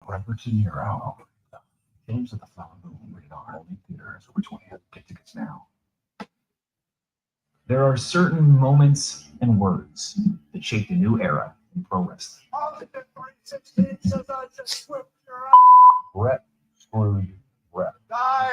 Bremerton or out. James of the Flower Moon rated R only theaters. Which one? Get tickets now. There are certain moments and words that shaped a new era in pro wrestling. Brett screwed Brett. Die!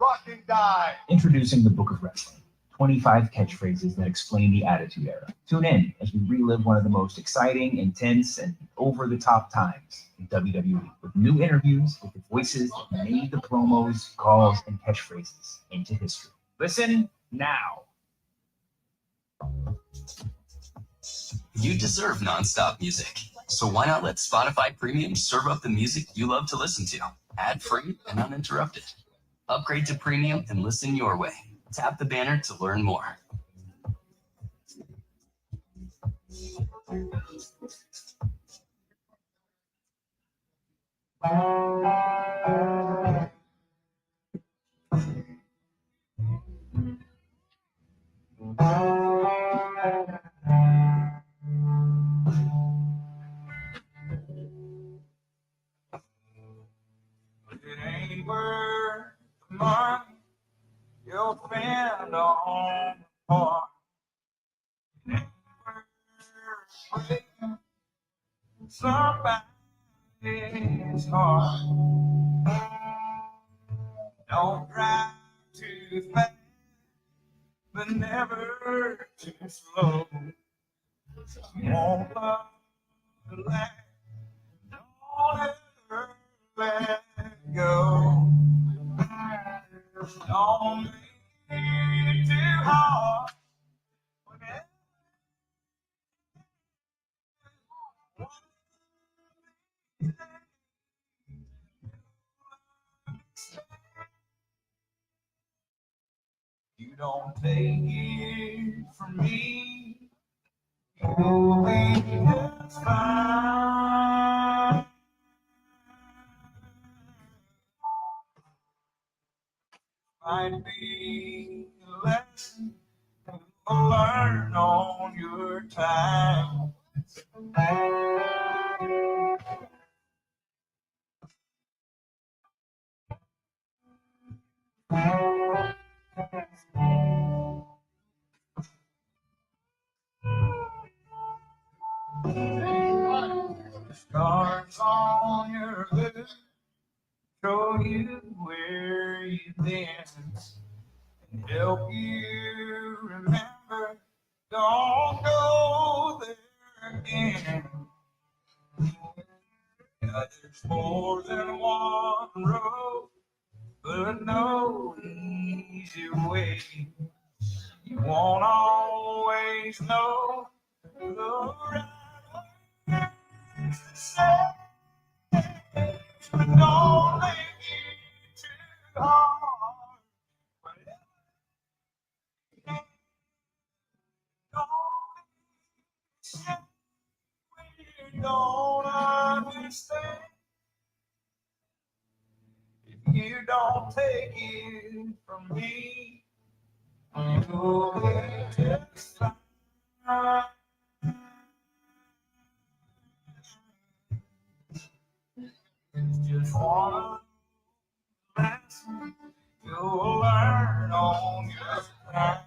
Fucking die! Introducing the Book of Wrestling. 25 catchphrases that explain the Attitude Era. Tune in as we relive one of the most exciting, intense, and over-the-top times in WWE, with new interviews with the voices that made the promos, calls, and catchphrases into history. Listen now. You deserve non-stop music, so why not let Spotify Premium serve up the music you love to listen to, ad-free and uninterrupted. Upgrade to Premium and listen your way. Tap the banner to learn more. It ain't worth the money you'll spend on the part. It ain't worth breaking somebody's heart. Don't drive too fast, but never too slow. Won't love the last. Don't ever let go. Don't make it too hard. Whenever you don't take it from me, you'll be just fine. Might be a lesson you'll learn on your time. The scars on your lips show you where you've been and help you remember. Don't go there again. Yeah, there's more than one road, but no easy way. You won't always know the right way to say, but don't make it too hard. Whatever you don't understand. If you don't take it from me, you'll be just fine. It's just one lesson you'll learn on your time.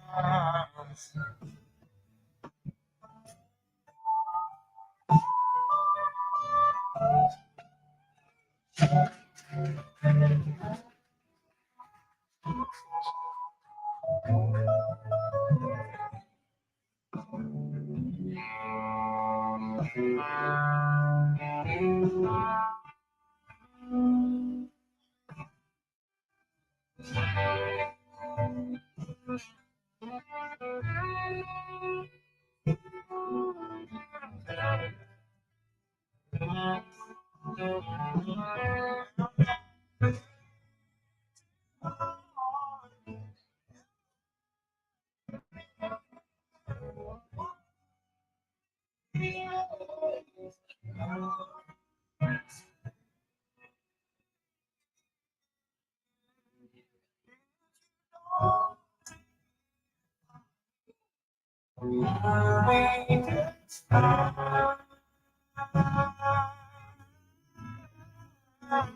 This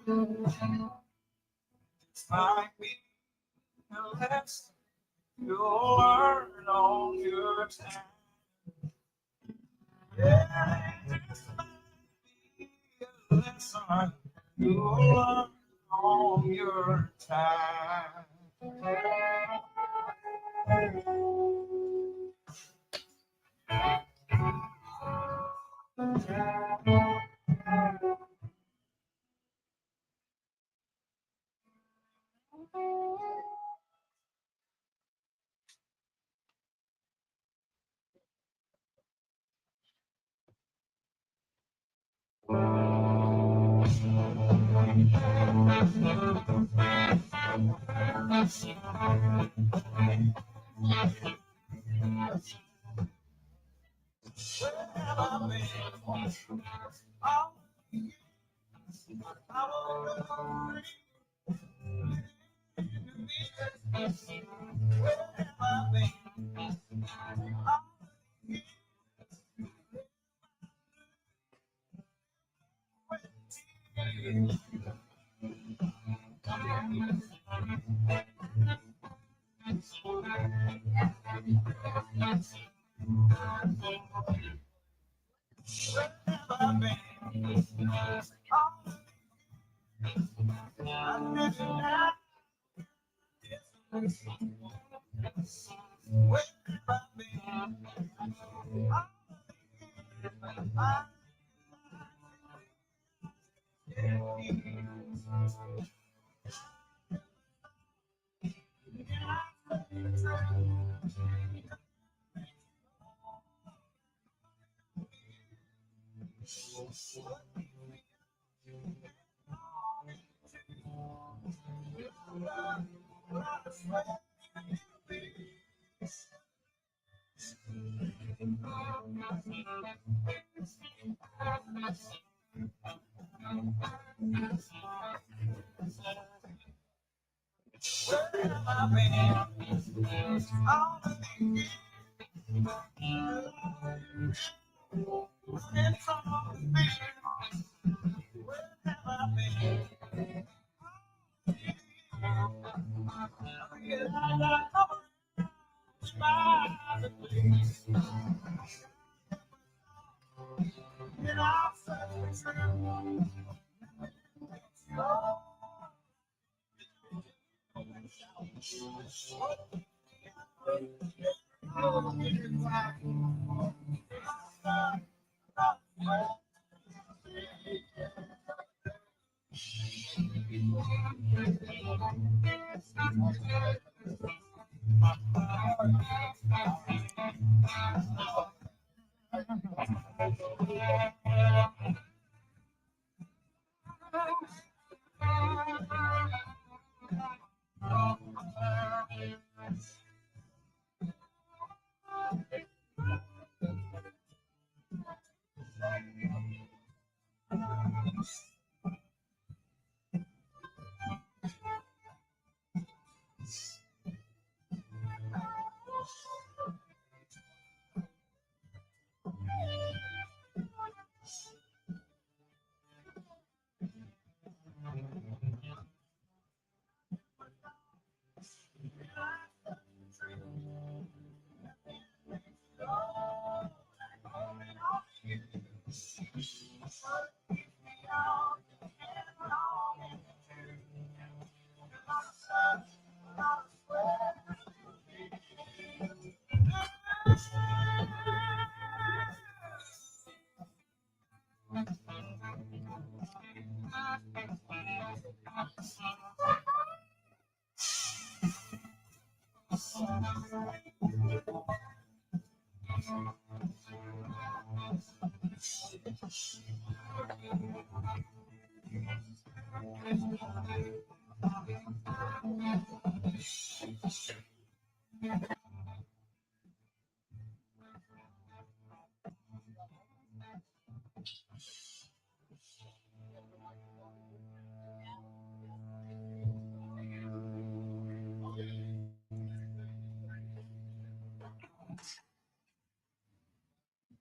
might be a lesson you'll learn on your time. Yeah, this might be a lesson you'll learn on your time.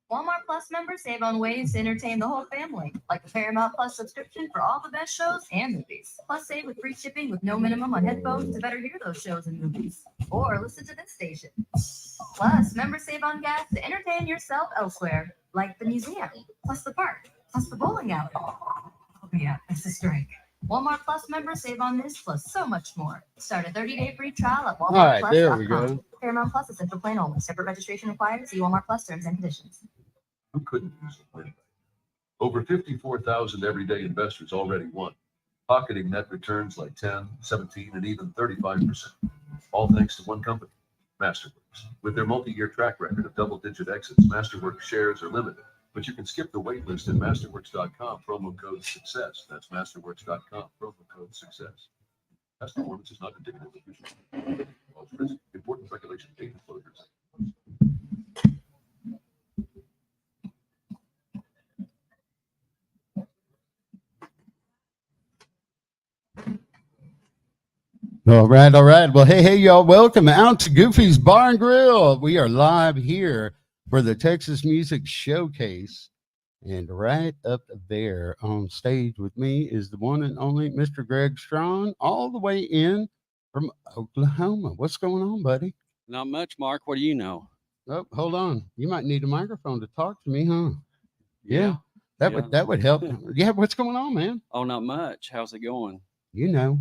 Walmart Plus members save on ways to entertain the whole family, like the Paramount Plus subscription for all the best shows and movies. Plus, save with free shipping with no minimum on headphones to better hear those shows and movies. Or listen to this station. Plus, members save on gas to entertain yourself elsewhere, like the museum, plus the park, plus the bowling alley. Oh yeah, that's a strike. Walmart Plus members save on this plus so much more. Start a 30-day free trial at All right, there we walmartplus.com. go. Paramount Plus is central plan only. Separate registration required. See Walmart Plus terms and conditions. Who couldn't use a win? Over 54,000 everyday investors already won, pocketing net returns like 10, 17, and even 35%. All thanks to one company, Masterworks. With their multi-year track record of double-digit exits, Masterworks shares are limited, but you can skip the wait list at masterworks.com, promo code SUCCESS. That's masterworks.com, promo code SUCCESS. Past performance is not indicative of future. Important regulation and disclosures. All right, all right. Well, hey, y'all. Welcome out to Goofy's Bar and Grill. We are live here for the Texas Music Showcase. And right up there on stage with me is the one and only Mr. Greg Strawn, all the way in from Oklahoma. What's going on, buddy? Not much, Mark. What do you know? Oh, hold on. You might need a microphone to talk to me, huh? Yeah. That would help. Yeah, what's going on, man? Oh, not much. How's it going? You know,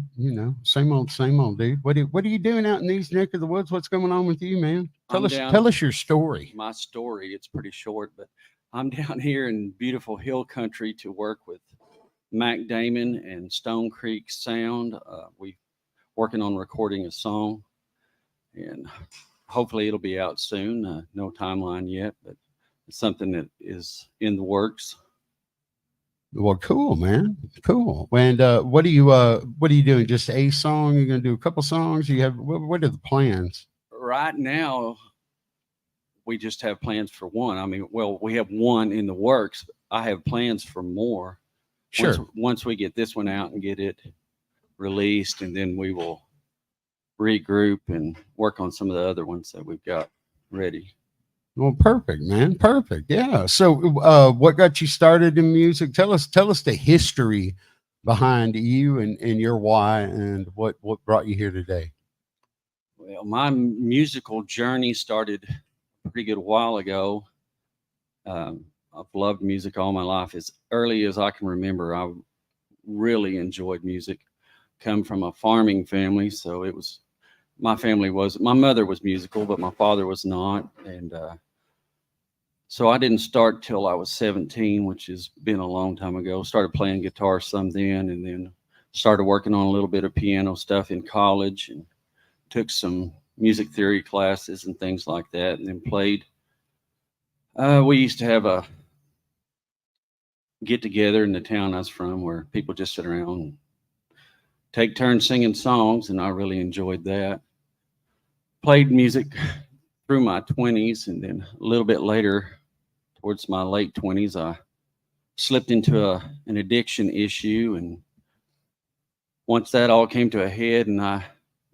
same old, dude. What are you doing out in these neck of the woods? What's going on with you, man? Tell us your story. My story, it's pretty short, but I'm down here in beautiful hill country to work with Mac Damon and Stone Creek Sound. We working on recording a song, and hopefully it'll be out soon. No timeline yet, but it's something that is in the works. Well, cool, man. Cool. And what are you doing? Just a song? You're gonna do a couple songs? You have what are the plans? Right now, we just have plans for one. I mean, well, we have one in the works. I have plans for more. Sure. Once we get this one out and get it released, and then we will regroup and work on some of the other ones that we've got ready. Well, perfect, man. Perfect. Yeah. So, what got you started in music? Tell us the history behind you and your why and what brought you here today. Well, my musical journey started a pretty good while ago. I've loved music all my life. As early as I can remember, I really enjoyed music. Come from a farming family, so my mother was musical, but my father was not, and so I didn't start till I was 17, which has been a long time ago. Started playing guitar some then, and then started working on a little bit of piano stuff in college, and took some music theory classes and things like that, and then played. We used to have a get together in the town I was from where people just sit around and take turns singing songs, and I really enjoyed that. Played music through my 20s, and then a little bit later, towards my late 20s, I slipped into an addiction issue, and once that all came to a head and I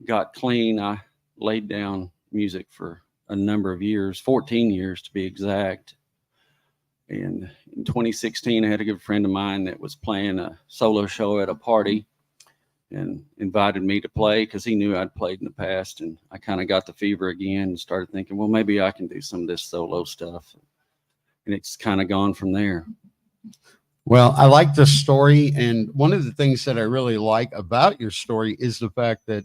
got clean, I laid down music for a number of years, 14 years to be exact. And in 2016, I had a good friend of mine that was playing a solo show at a party and invited me to play because he knew I'd played in the past, and I kind of got the fever again and started thinking, well, maybe I can do some of this solo stuff. And it's kind of gone from there. Well, I like the story, and one of the things that I really like about your story is the fact that,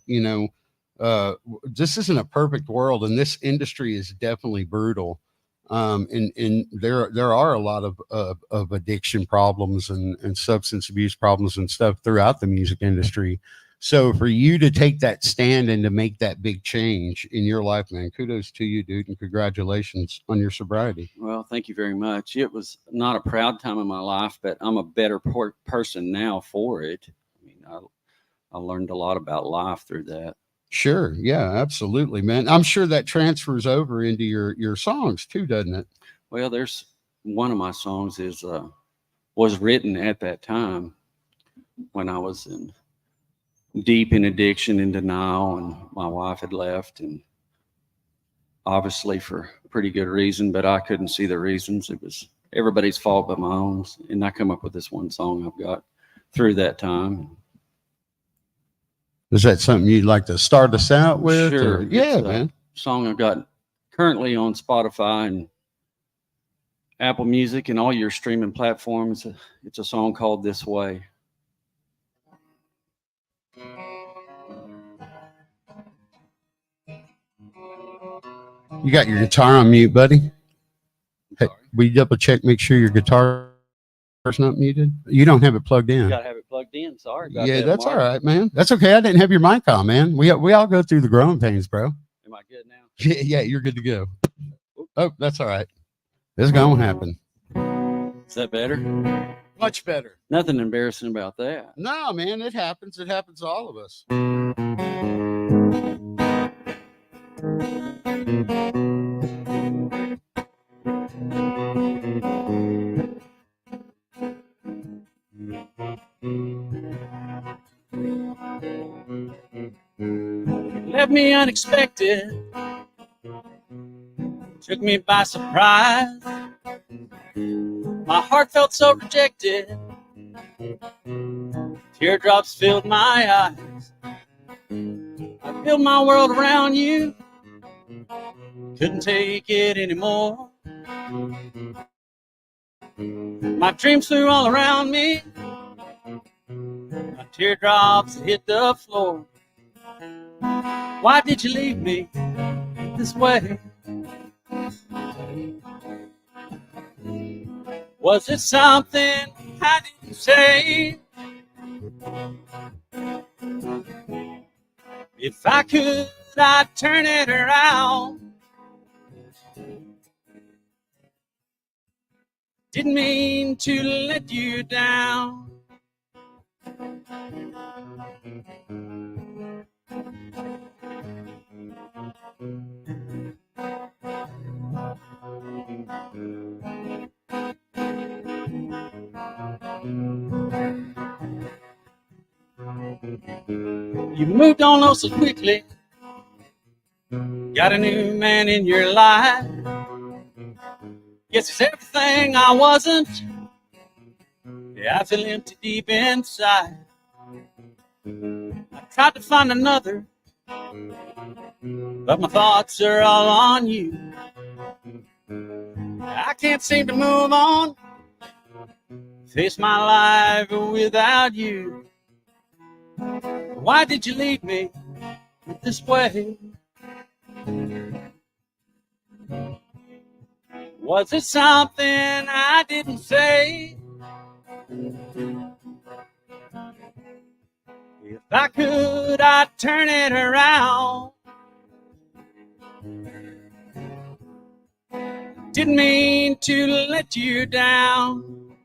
this isn't a perfect world, and this industry is definitely brutal. And there are a lot of addiction problems and substance abuse problems and stuff throughout the music industry. So for you to take that stand and to make that big change in your life, man, kudos to you, dude, and congratulations on your sobriety. Well, thank you very much. It was not a proud time in my life, but I'm a better person now for it. I mean, I learned a lot about life through that. Sure. Yeah, absolutely, man. I'm sure that transfers over into your songs too, doesn't it? Well, there's one of my songs was written at that time when I was deep in addiction and denial, and my wife had left, and obviously for pretty good reason, but I couldn't see the reasons. It was everybody's fault but my own. And I come up with this one song I've got through that time. Is that something you'd like to start us out with? Sure. Or- Yeah, It's a man. song I've got currently on Spotify and Apple Music and all your streaming platforms. It's a song called This Way. You got your guitar on mute, buddy. Hey, we double check, make sure your guitar is not muted. You don't have it plugged in. You gotta have it plugged in. Sorry about Yeah, that, that's Mark. all right, man. That's okay. I didn't have your mic on, man. We all go through the growing pains, bro. Am I good now? Yeah, you're good to go. Oh, that's all right. This is gonna happen. Is that better? Much better. Nothing embarrassing about that. No, man, it happens. It happens to all of us. Left me unexpected, took me by surprise. My heart felt so rejected, teardrops filled my eyes. I built my world around you, couldn't take it anymore. My dreams flew all around me, my teardrops hit the floor. Why did you leave me this way? Was it something I didn't say? If I could, I'd turn it around. Didn't mean to let you down. You moved on oh so quickly, got a new man in your life. Guess it's everything I wasn't. Yeah, I feel empty deep inside. I tried to find another, but my thoughts are all on you. I can't seem to move on, face my life without you. Why did you leave me this way? Was it something I didn't say? If I could, I'd turn it around. Didn't mean to let you down.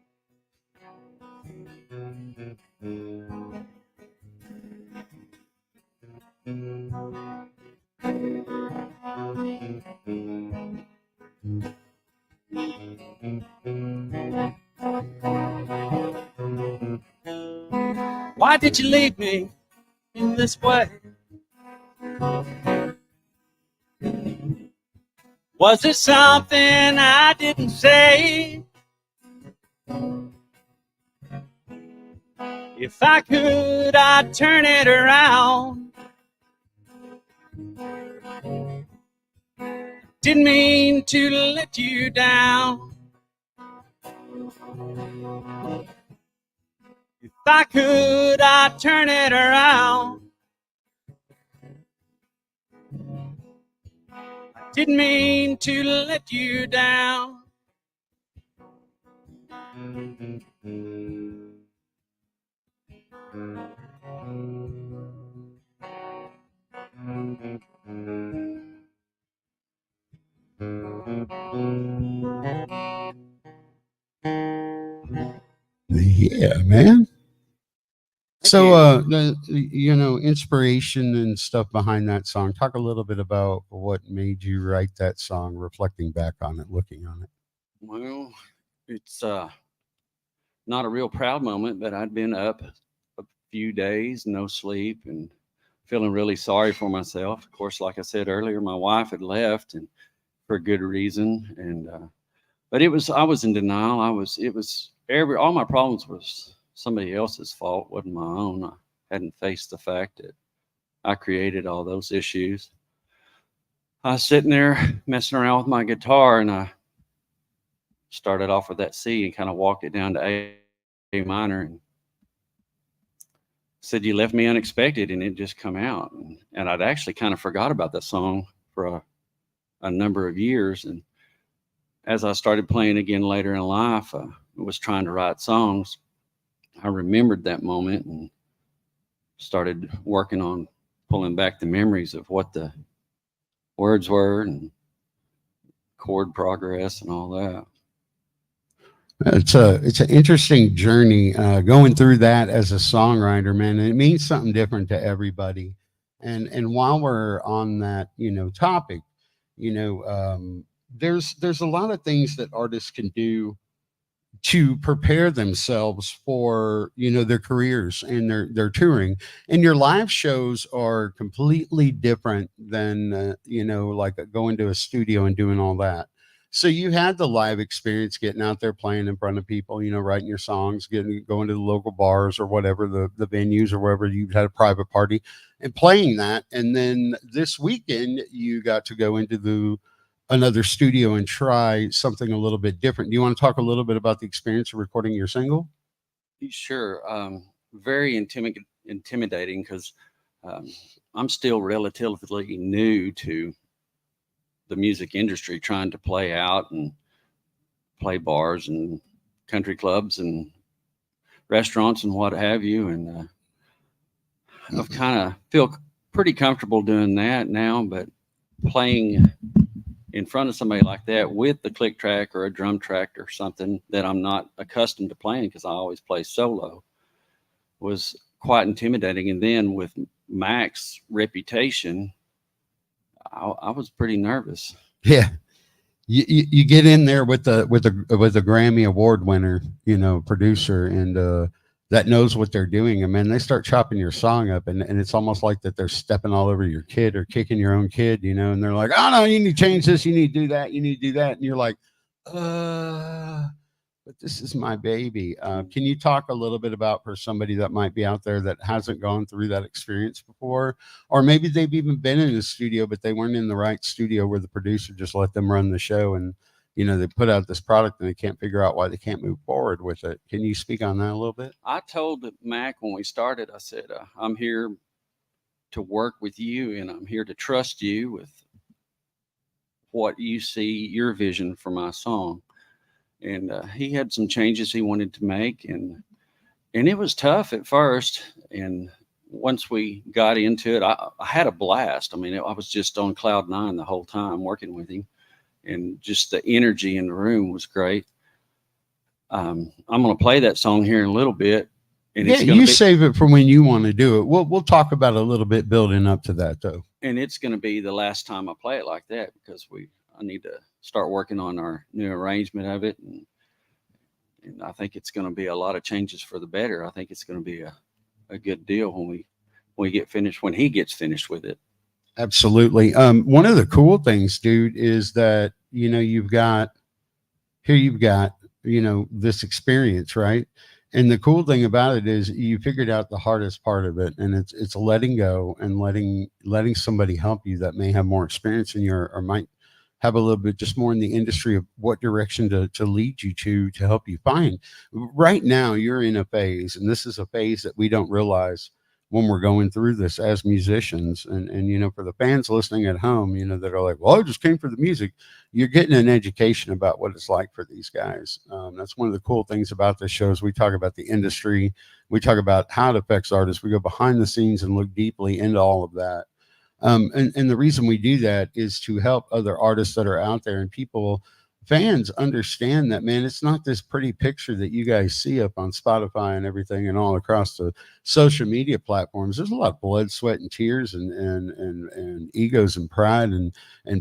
Why did you leave me in this way? Was it something I didn't say? If I could, I'd turn it around. Didn't mean to let you down. If I could, I'd turn it around. I didn't mean to let you down. Yeah, man. So, inspiration and stuff behind that song. Talk a little bit about what made you write that song, reflecting back on it, looking on it. Well, it's not a real proud moment, but I'd been up a few days, no sleep, and feeling really sorry for myself. Of course, like I said earlier, my wife had left, and for good reason. And but I was in denial. All my problems was somebody else's fault, wasn't my own. I hadn't faced the fact that I created all those issues. I was sitting there messing around with my guitar, and I started off with that C and kind of walked it down to A minor, and said, "You left me unexpected," and it just come out. And I'd actually kind of forgot about that song for a number of years. And as I started playing again later in life, I was trying to write songs. I remembered that moment and started working on pulling back the memories of what the words were and chord progress and all that. It's an interesting journey going through that as a songwriter, man. And it means something different to everybody. And while we're on that, topic, there's a lot of things that artists can do to prepare themselves for their careers and their touring. And your live shows are completely different than like going to a studio and doing all that. So you had the live experience, getting out there playing in front of people, writing your songs, going to the local bars or whatever, the venues or wherever you had a private party and playing that. And then this weekend you got to go into another studio and try something a little bit different. Do you want to talk a little bit about the experience of recording your single? Sure. Very intimidating because I'm still relatively new to the music industry, trying to play out and play bars and country clubs and restaurants and what have you. And I've kind of feel pretty comfortable doing that now, but playing in front of somebody like that with the click track or a drum track or something that I'm not accustomed to playing, because I always play solo, was quite intimidating. And then with Mac's reputation, I was pretty nervous. Yeah. You get in there with a Grammy Award winner, producer, and that knows what they're doing. And man, they start chopping your song up, and it's almost like that they're stepping all over your kid or kicking your own kid, and they're like, "Oh no, you need to change this, you need to do that, you need to do that." And you're like, but this is my baby. Can you talk a little bit about, for somebody that might be out there that hasn't gone through that experience before, or maybe they've even been in the studio, but they weren't in the right studio where the producer just let them run the show, and they put out this product and they can't figure out why they can't move forward with it. Can you speak on that a little bit? I told Mac when we started, I said, I'm here to work with you, and I'm here to trust you with what you see, your vision for my song. And he had some changes he wanted to make, and it was tough at first. And once we got into it, I had a blast. I mean, I was just on cloud nine the whole time working with him, and just the energy in the room was great. I'm going to play that song here in a little bit. And you save it for when you want to do it. We'll talk about it a little bit building up to that, though. And it's going to be the last time I play it like that, because I need to start working on our new arrangement of it. And I think it's going to be a lot of changes for the better. I think it's going to be a good deal when he gets finished with it. Absolutely. One of the cool things, dude, is that, you've got this experience, right? And the cool thing about it is you figured out the hardest part of it, and it's letting go and letting somebody help you that may have more experience than you, or might have a little bit just more in the industry of what direction to lead you to help you find. Right now, you're in a phase, and this is a phase that we don't realize when we're going through this as musicians. And for the fans listening at home, that are like, well, I just came for the music. You're getting an education about what it's like for these guys. That's one of the cool things about this show is we talk about the industry. We talk about how it affects artists. We go behind the scenes and look deeply into all of that. And the reason we do that is to help other artists that are out there, and fans understand that, man, it's not this pretty picture that you guys see up on Spotify and everything and all across the social media platforms. There's a lot of blood, sweat, and tears, and egos and pride, and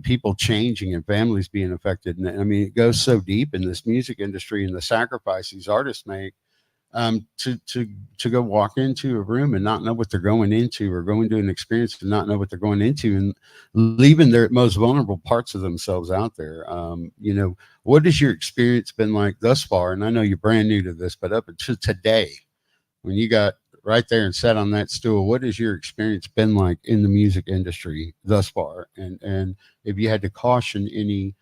people changing, and families being affected. And I mean, it goes so deep in this music industry, and the sacrifice these artists make to go walk into a room and not know what they're going into, or going to an experience and not know what they're going into, and leaving their most vulnerable parts of themselves out there. You know, what has your experience been like thus far? And I know you're brand new to this, but up to today, when you got right there and sat on that stool, what has your experience been like in the music industry thus far? And if you had to caution any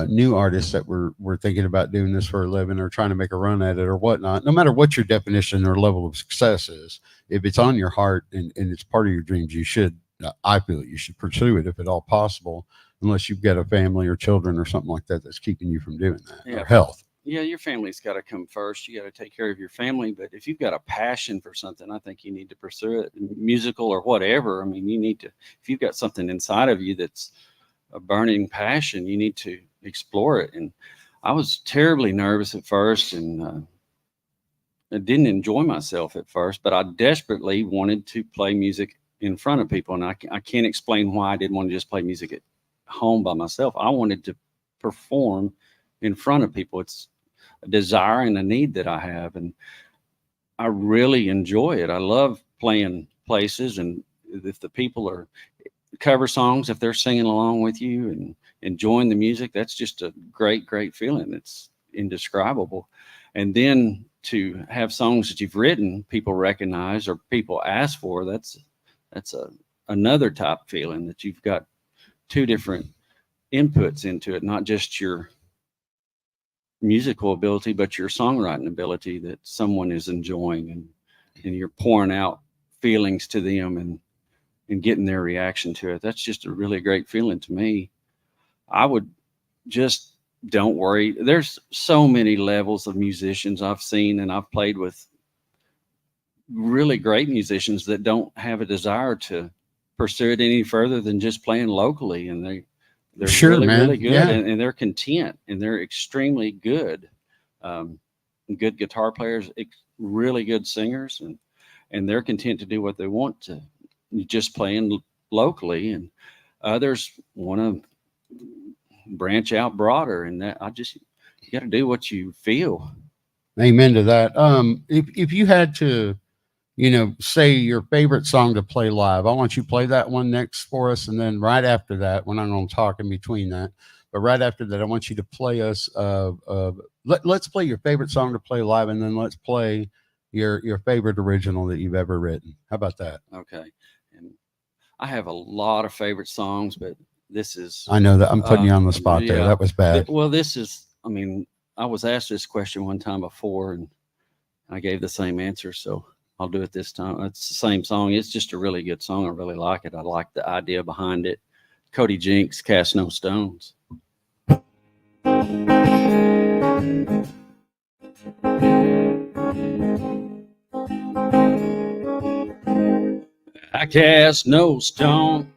new artists that were thinking about doing this for a living, or trying to make a run at it or whatnot, no matter what your definition or level of success is, if it's on your heart and it's part of your dreams, you should, I feel you should pursue it if at all possible, unless you've got a family or children or something like that that's keeping you from doing that, or health. Yeah, your family's got to come first. You got to take care of your family. But if you've got a passion for something, I think you need to pursue it, musical or whatever. I mean, you need to, if you've got something inside of you that's a burning passion, you need to explore it. And I was terribly nervous at first, and I didn't enjoy myself at first, but I desperately wanted to play music in front of people. And I can't explain why I didn't want to just play music at home by myself. I wanted to perform in front of people. It's a desire and a need that I have, and I really enjoy it. I love playing places, and if the people are cover songs, if they're singing along with you and enjoying the music, that's just a great feeling. It's indescribable. And then to have songs that you've written people recognize or people ask for, that's another type feeling, that you've got two different inputs into it, not just your musical ability, but your songwriting ability, that someone is enjoying, and you're pouring out feelings to them and getting their reaction to it. That's just a really great feeling to me. I would just, don't worry. There's so many levels of musicians I've seen, and I've played with really great musicians that don't have a desire to pursue it any further than just playing locally. And they're Sure, really, man. really good, Yeah. and they're content, and they're extremely good. Good guitar players, really good singers, and they're content to do what they want to, just playing locally. And others want to branch out broader, and that you got to do what you feel. Amen to that. If you had to, you know, say your favorite song to play live, I want you to play that one next for us, and then right after that, we're not going to talk in between that, but right after that, I want you to play us. Let's play your favorite song to play live, and then let's play your favorite original that you've ever written. How about that? Okay. And I have a lot of favorite songs, but this is, I know that I'm putting you on the spot there. yeah. That was bad. Well, this is, I mean, I was asked this question one time before, and I gave the same answer, so I'll do it this time. It's the same song. It's just a really good song. I really like it. I like the idea behind it. Cody Jinks, Cast No Stones. I cast no stone,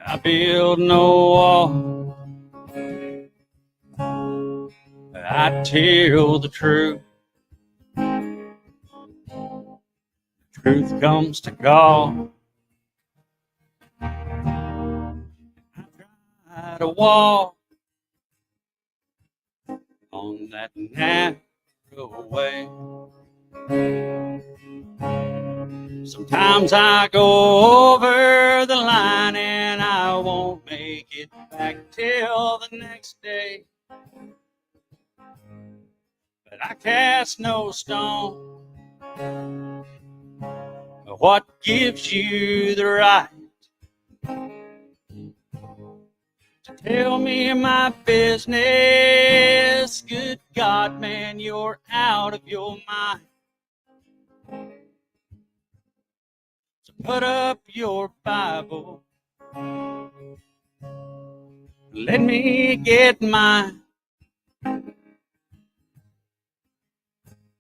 I build no wall, I tell the truth. Truth comes to call. I try to walk on that narrow way. Sometimes I go over the line and I won't make it back till the next day. But I cast no stone. What gives you the right to tell me my business? Good God, man, you're out of your mind. So put up your Bible, let me get mine.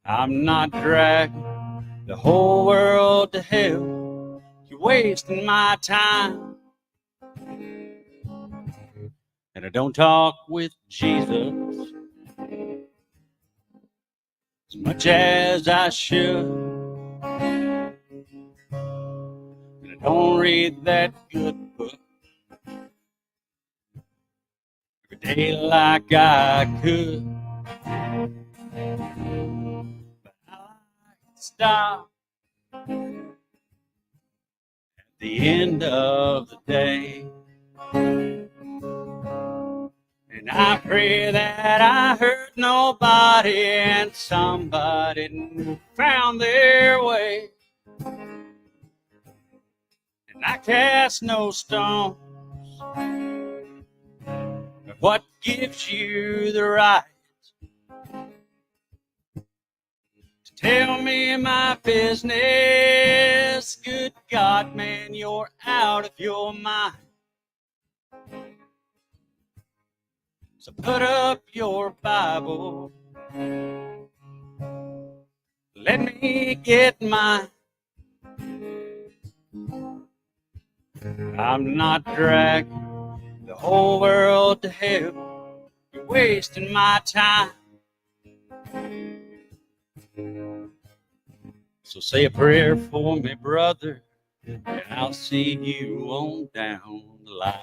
I'm not dragging the whole world to hell. You're wasting my time. And I don't talk with Jesus as much as I should. And I don't read that good book every day like I could. But I like to stop at the end of the day. And I pray that I hurt nobody and somebody found their way. And I cast no stones. But what gives you the right to tell me my business? Good God, man, you're out of your mind. So put up your Bible. Let me get mine. I'm not dragging the whole world to hell. You're wasting my time. So say a prayer for me, brother, and I'll see you on down the line.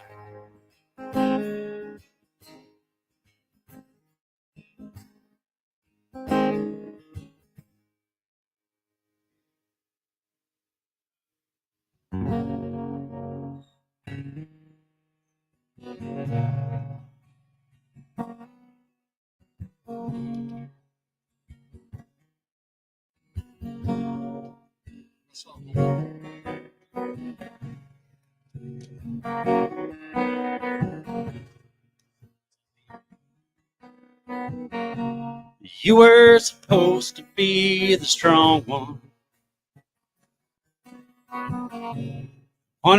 You were supposed to be the strong one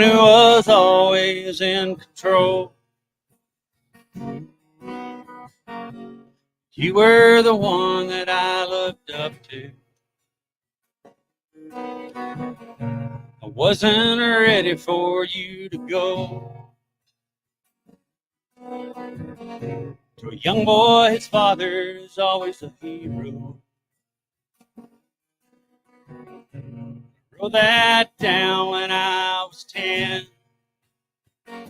who was always in control. You were the one that I looked up to. I wasn't ready for you to go. To a young boy, his father's always a hero. Wrote that down when I was 10. I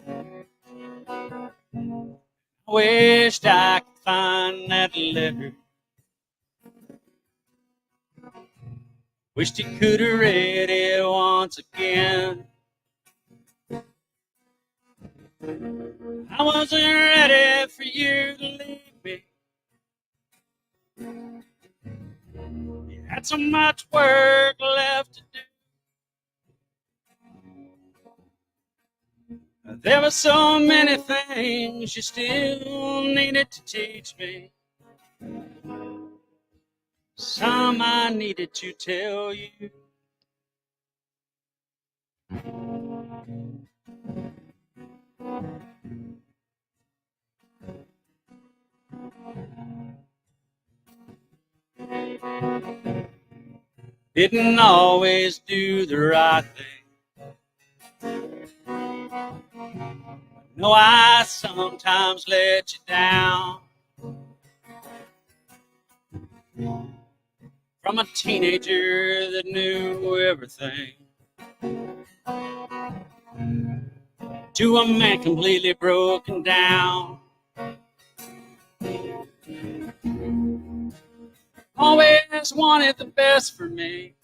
wished I could find that letter. Wished he could have read it once again. I wasn't ready for you to leave me. You had so much work left to do. There were so many things you still needed to teach me. Some I needed to tell you. Didn't always do the right thing. No, I sometimes let you down. From a teenager that knew everything to a man completely broken down. Always wanted the best for me.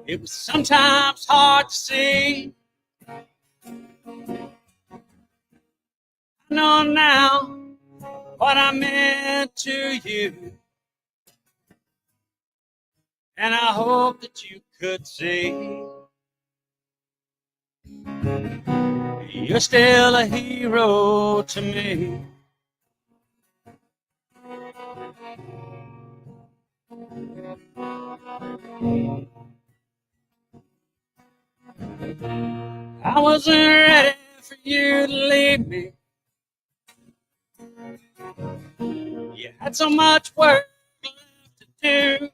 It was sometimes hard to see. I know now what I meant to you, and I hope that you could see. You're still a hero to me. I wasn't ready for you to leave me. You had so much work left to do.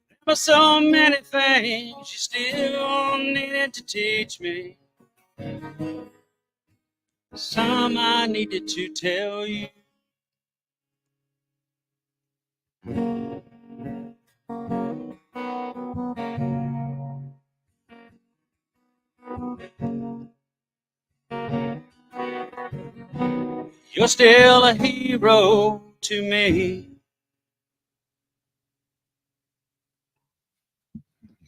There were so many things you still needed to teach me. Some I needed to tell you. You're still a hero to me.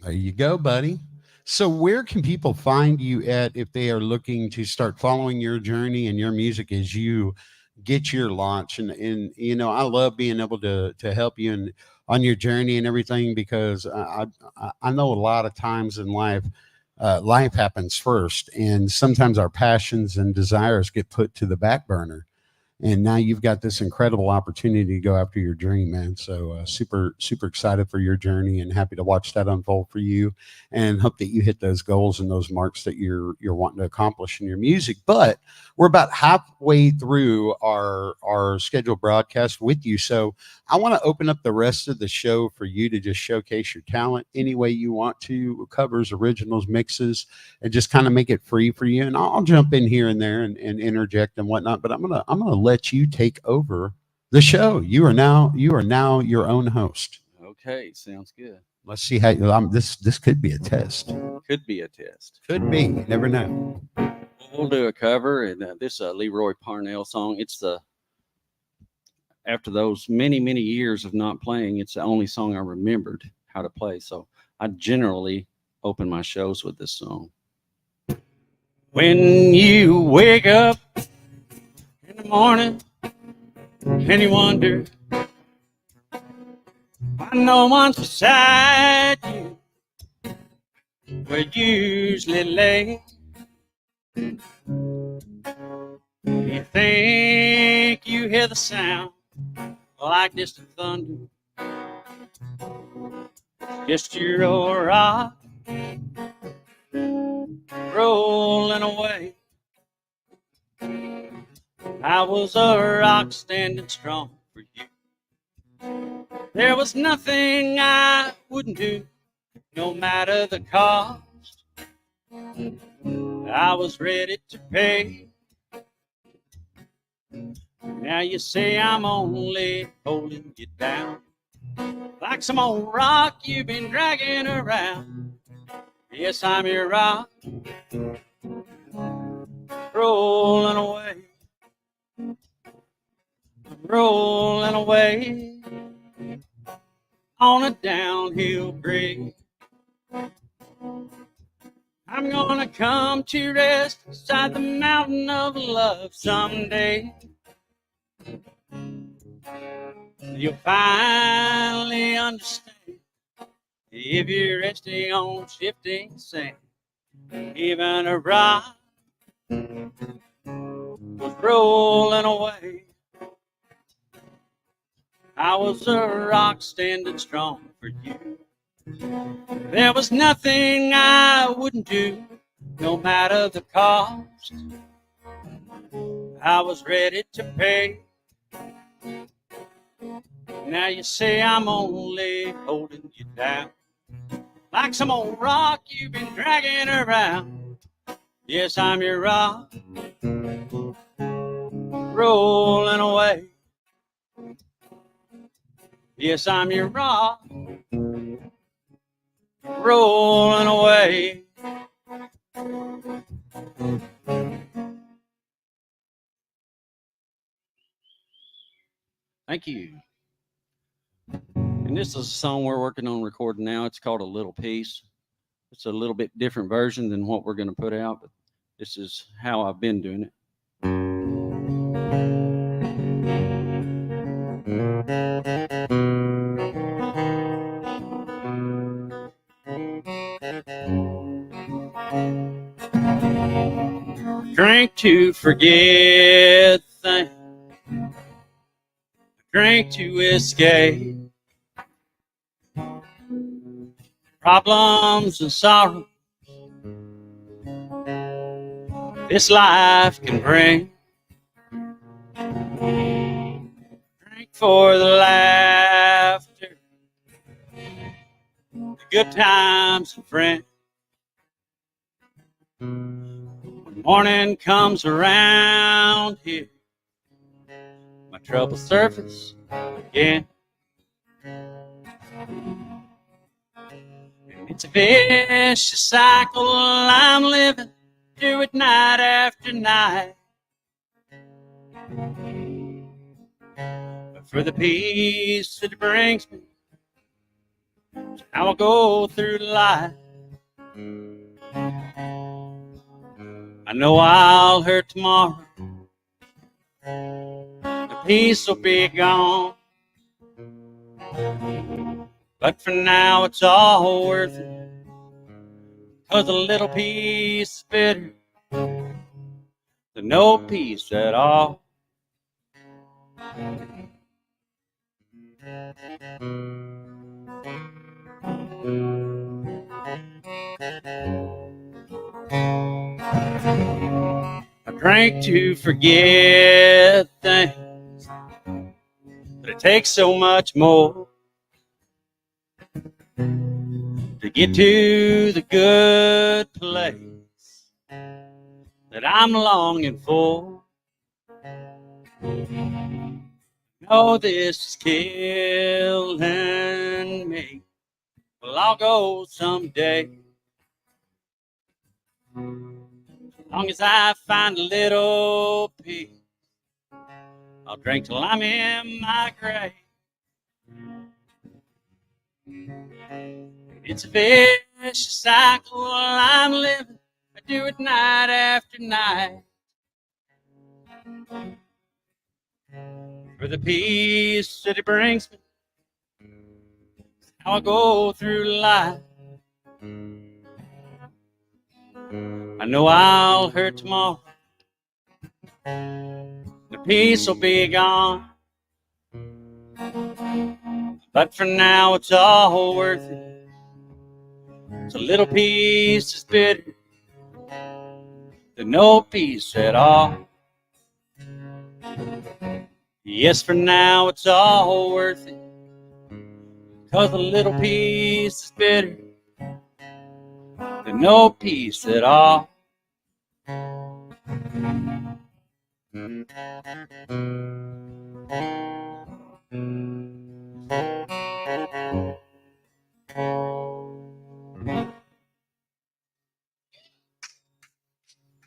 There you go, buddy. So where can people find you at if they are looking to start following your journey and your music as you get your launch? And you know, I love being able to help you and on your journey and everything, because I know a lot of times in life, life happens first, and sometimes our passions and desires get put to the back burner. And now you've got this incredible opportunity to go after your dream, man. So super excited for your journey, and happy to watch that unfold for you, and hope that you hit those goals and those marks that you're wanting to accomplish in your music. But we're about halfway through our scheduled broadcast with you, so I want to open up the rest of the show for you to just showcase your talent any way you want to, covers, originals, mixes, and just kind of make it free for you. And I'll jump in here and there and interject and whatnot, but I'm gonna let you take over the show. You are now your own host. Okay, sounds good. Let's see how this could be a test. Could be a test. Could be. You never know. We'll do a cover, and this is a Leroy Parnell song. It's after those many years of not playing, it's the only song I remembered how to play. So I generally open my shows with this song. When you wake up in the morning and you wonder why no one's beside you where you usually lay, you think you hear the sound like distant thunder, just your old rock rolling away. I was a rock standing strong for you. There was nothing I wouldn't do, no matter the cost. I was ready to pay. Now you say I'm only holding you down, like some old rock you've been dragging around. Yes, I'm your rock, rolling away, rolling away on a downhill grade. I'm gonna come to rest beside the mountain of love someday. You'll finally understand if you're resting on shifting sand. Even a rock was rolling away. I was a rock standing strong for you. There was nothing I wouldn't do, no matter the cost. I was ready to pay. Now you say I'm only holding you down, like some old rock you've been dragging around. Yes, I'm your rock, rolling away. Yes, I'm your rock, rolling away. Thank you. And this is a song we're working on recording now. It's called A Little Piece. It's a little bit different version than what we're going to put out, but this is how I've been doing it. Drink to forget things, drink to escape problems and sorrows this life can bring. Drink for the laughter, the good times and friends. When morning comes around here, my troubles surface again. And it's a vicious cycle I'm living through it night after night. for the peace that it brings me. How I go through life. I know I'll hurt tomorrow. The peace will be gone. But for now it's all worth it. 'Cause a little peace is better than no peace at all. I drank to forget things, but it takes so much more to get to the good place that I'm longing for. No, this is killing me. Well, I'll go someday. As long as I find a little peace, I'll drink till I'm in my grave. It's a vicious cycle I'm living. I do it night after night. For the peace that it brings me, how I go through life. I know I'll hurt tomorrow. The peace will be gone. But for now it's all worth it. It's a little peace is bitter than no peace at all. Yes, for now it's all worth it. 'Cause a little peace is better than no peace at all.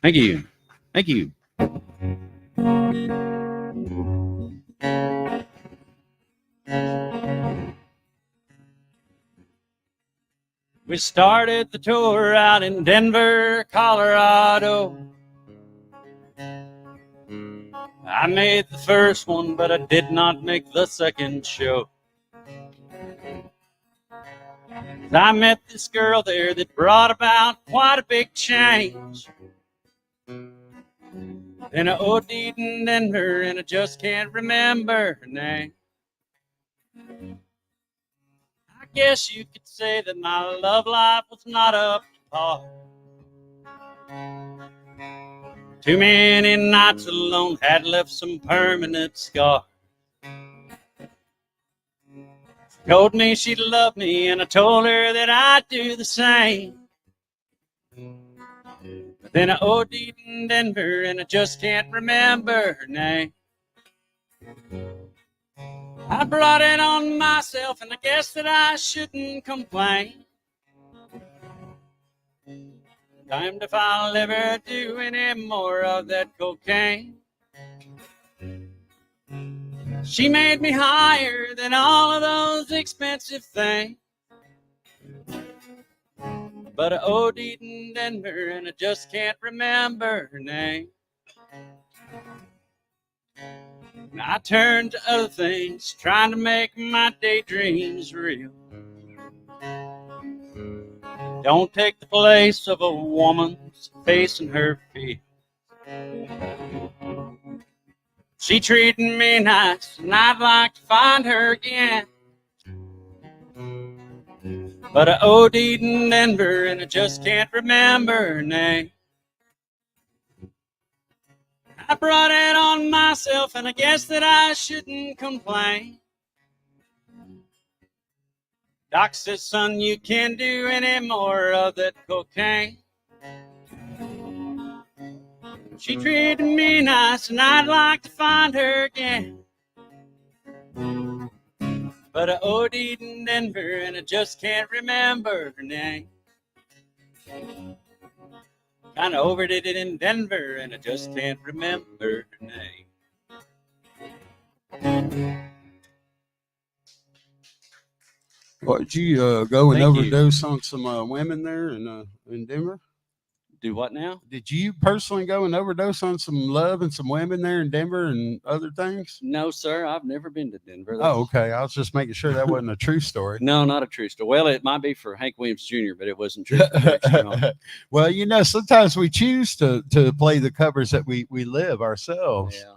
Thank you. Thank you. We started the tour out in Denver, Colorado. I made the first one, but I did not make the second show. I met this girl there that brought about quite a big change. Then I OD'd in Denver, and I just can't remember her name. I guess you could say that my love life was not up to par. Too many nights alone had left some permanent scar. She told me she loved me, and I told her that I'd do the same. But then I OD'd in Denver, and I just can't remember her name. I brought it on myself, and I guess that I shouldn't complain. Damned if I'll ever do any more of that cocaine. She made me higher than all of those expensive things. But I OD'd in Denver, and I just can't remember her name. And I turned to other things, trying to make my daydreams real. Don't take the place of a woman's facing her feet. She treated me nice, and I'd like to find her again. But I OD'd in Denver, and I just can't remember her name. I brought it on myself, and I guess that I shouldn't complain. Doc says, son, you can't do any more of that cocaine. She treated me nice, and I'd like to find her again. But I OD'd in Denver, and I just can't remember her name. Kinda overdid it in Denver, and I just can't remember her name. What, did you go and Thank you. overdose on some women there in Denver? Do what now? Did you personally go and overdose on some love and some women there in Denver and other things? No, sir. I've never been to Denver. Oh, okay. I was just making sure that wasn't a true story. No, not a true story. Well, it might be for Hank Williams Jr., but it wasn't true. For Rick Strawn. Well, you know, sometimes we choose to play the covers that we live ourselves Yeah.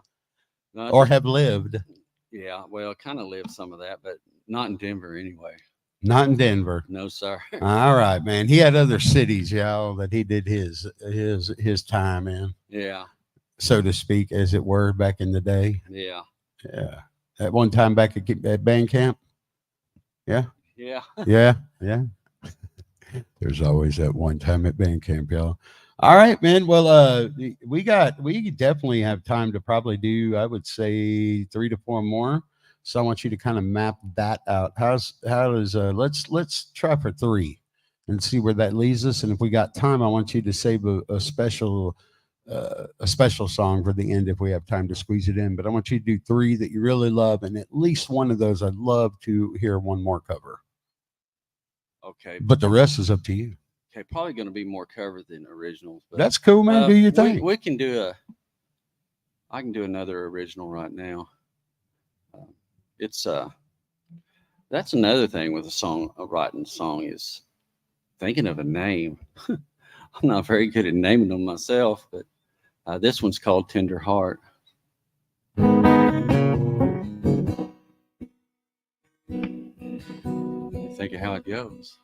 No, or have lived. yeah. Well, kind of lived some of that, but not in Denver anyway. Not in Denver. No, sir. All right, man. He had other cities, y'all, that he did his time in, Yeah. so to speak, as it were, back in the day. Yeah. Yeah. At one time back at band camp. Yeah. Yeah. Yeah. Yeah. There's always that one time at band camp, y'all. All right, man. Well, we definitely have time to probably do, I would say 3 to 4 more. So I want you to kind of map that out. Let's try for 3 and see where that leads us. And if we got time, I want you to save a special song for the end if we have time to squeeze it in. But I want you to do 3 that you really love, and at least one of those I'd love to hear one more cover. Okay. But the rest is up to you. Okay. Probably going to be more cover than originals. But That's cool, man. Do your thing. We can do I can do another original right now. That's another thing with writing a song is thinking of a name. I'm not very good at naming them myself, but this one's called Tender Heart. Think of how it goes.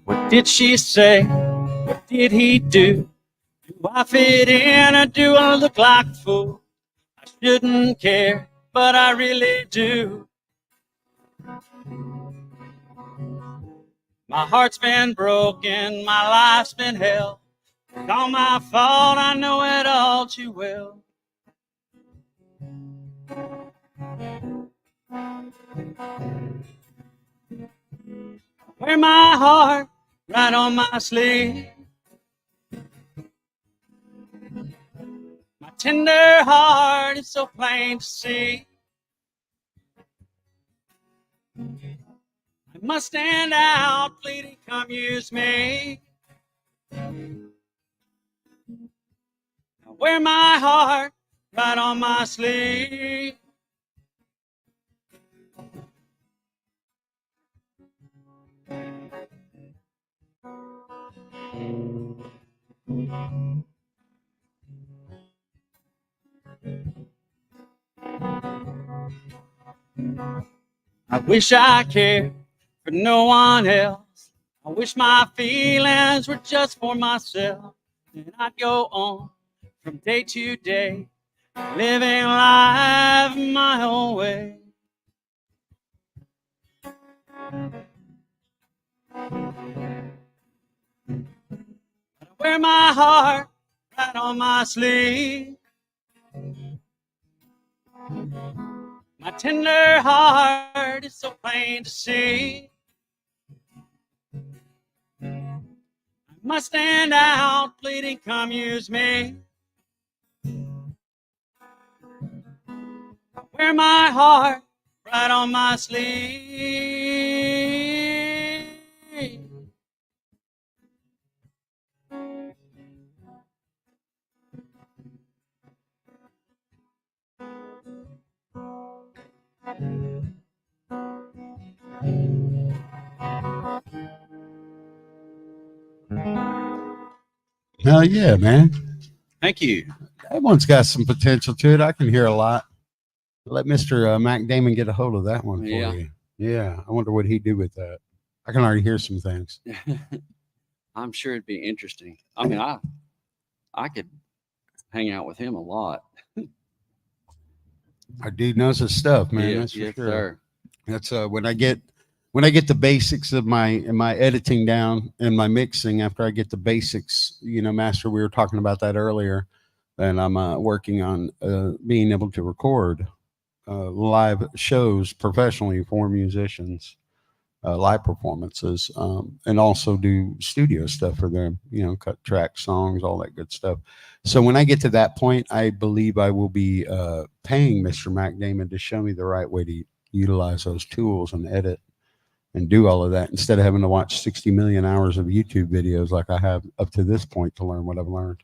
What did she say? What did he do? Do I fit in or do I look like a fool? I shouldn't care, but I really do. My heart's been broken, my life's been hell. It's all my fault, I know it all too well. Wear my heart right on my sleeve. My tender heart is so plain to see. I must stand out, pleading, come use me. I wear my heart right on my sleeve. I wish I cared for no one else. I wish my feelings were just for myself. And I'd go on from day to day, living life my own way. I wear my heart right on my sleeve. My tender heart is so plain to see. I must stand out, pleading, come use me. I wear my heart right on my sleeve. Hell yeah, man. Thank you. That one's got some potential to it. I can hear a lot. Let Mr. Mac Damon get a hold of that one for Yeah. you. Yeah. I wonder what he'd do with that. I can already hear some things. I'm sure it'd be interesting. I mean, I could hang out with him a lot. Our dude knows his stuff, man. Yeah, That's for yes, sure. sir. That's when I get the basics of my editing down and my mixing. After I get the basics, master, we were talking about that earlier, and I'm working on being able to record live shows professionally for musicians. live performances, and also do studio stuff for them, cut track songs, all that good stuff. So when I get to that point, I believe I will be paying Mr. Mac Damon to show me the right way to utilize those tools and edit and do all of that instead of having to watch 60 million hours of YouTube videos like I have up to this point to learn what I've learned.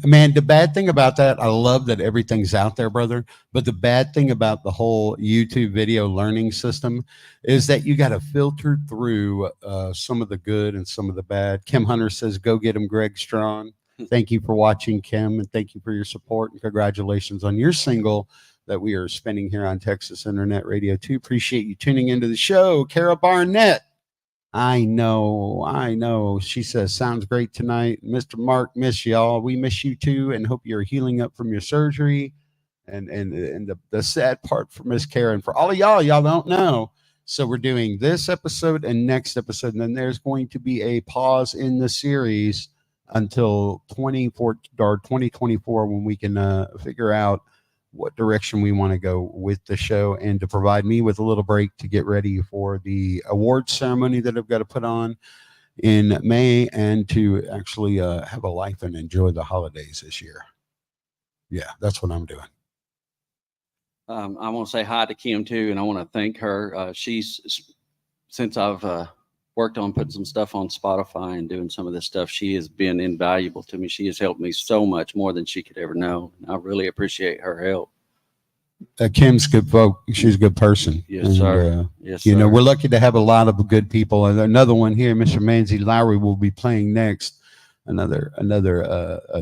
Man, the bad thing about that, I love that everything's out there, brother. But the bad thing about the whole YouTube video learning system is that you got to filter through some of the good and some of the bad. Kim Hunter says, go get him, Greg Strawn. Thank you for watching, Kim, and thank you for your support, and congratulations on your single that we are spinning here on Texas Internet Radio 2. Appreciate you tuning into the show. Kara Barnett. I know. She says, sounds great tonight. Mr. Mark, miss y'all. We miss you too, and hope you're healing up from your surgery. And the sad part for Miss Karen, for all of y'all don't know. So we're doing this episode and next episode, and then there's going to be a pause in the series until 2024 when we can figure out what direction we want to go with the show, and to provide me with a little break to get ready for the awards ceremony that I've got to put on in May, and to actually have a life and enjoy the holidays this year. Yeah, that's what I'm doing. I want to say hi to Kim too, and I want to thank her. Since I've worked on putting some stuff on Spotify and doing some of this stuff, she has been invaluable to me. She has helped me so much more than she could ever know. And I really appreciate her help. Kim's good folk. She's a good person. Yes, sir. Yes, sir. We're lucky to have a lot of good people. And another one here, Mr. Manzy Lowry, will be playing next. Another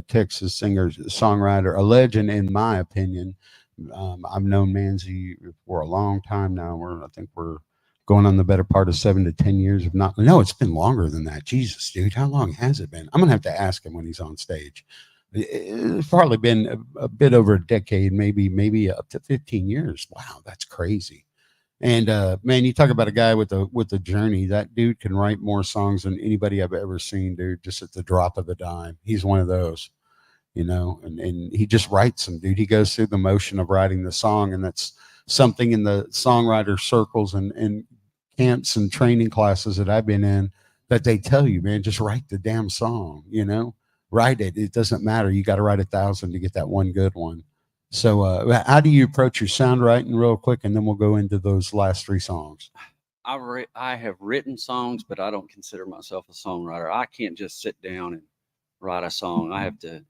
Texas singer, songwriter, a legend in my opinion. I've known Manzy for a long time now. I think we're going on the better part of 7 to 10 years, if not. No, it's been longer than that. Jesus, dude, how long has it been? I'm gonna have to ask him when he's on stage. It's probably been a bit over a decade, maybe up to 15 years. Wow, that's crazy. And man, you talk about a guy with a journey. That dude can write more songs than anybody I've ever seen, dude, just at the drop of a dime. He's one of those, and he just writes them, dude. He goes through the motion of writing the song, and that's something in the songwriter circles and camps and training classes that I've been in, that they tell you, man, just write the damn song, write it. It doesn't matter. You got to write 1,000 to get that one good one. So how do you approach your sound writing real quick? And then we'll go into those last 3 songs. I have written songs, but I don't consider myself a songwriter. I can't just sit down and write a song.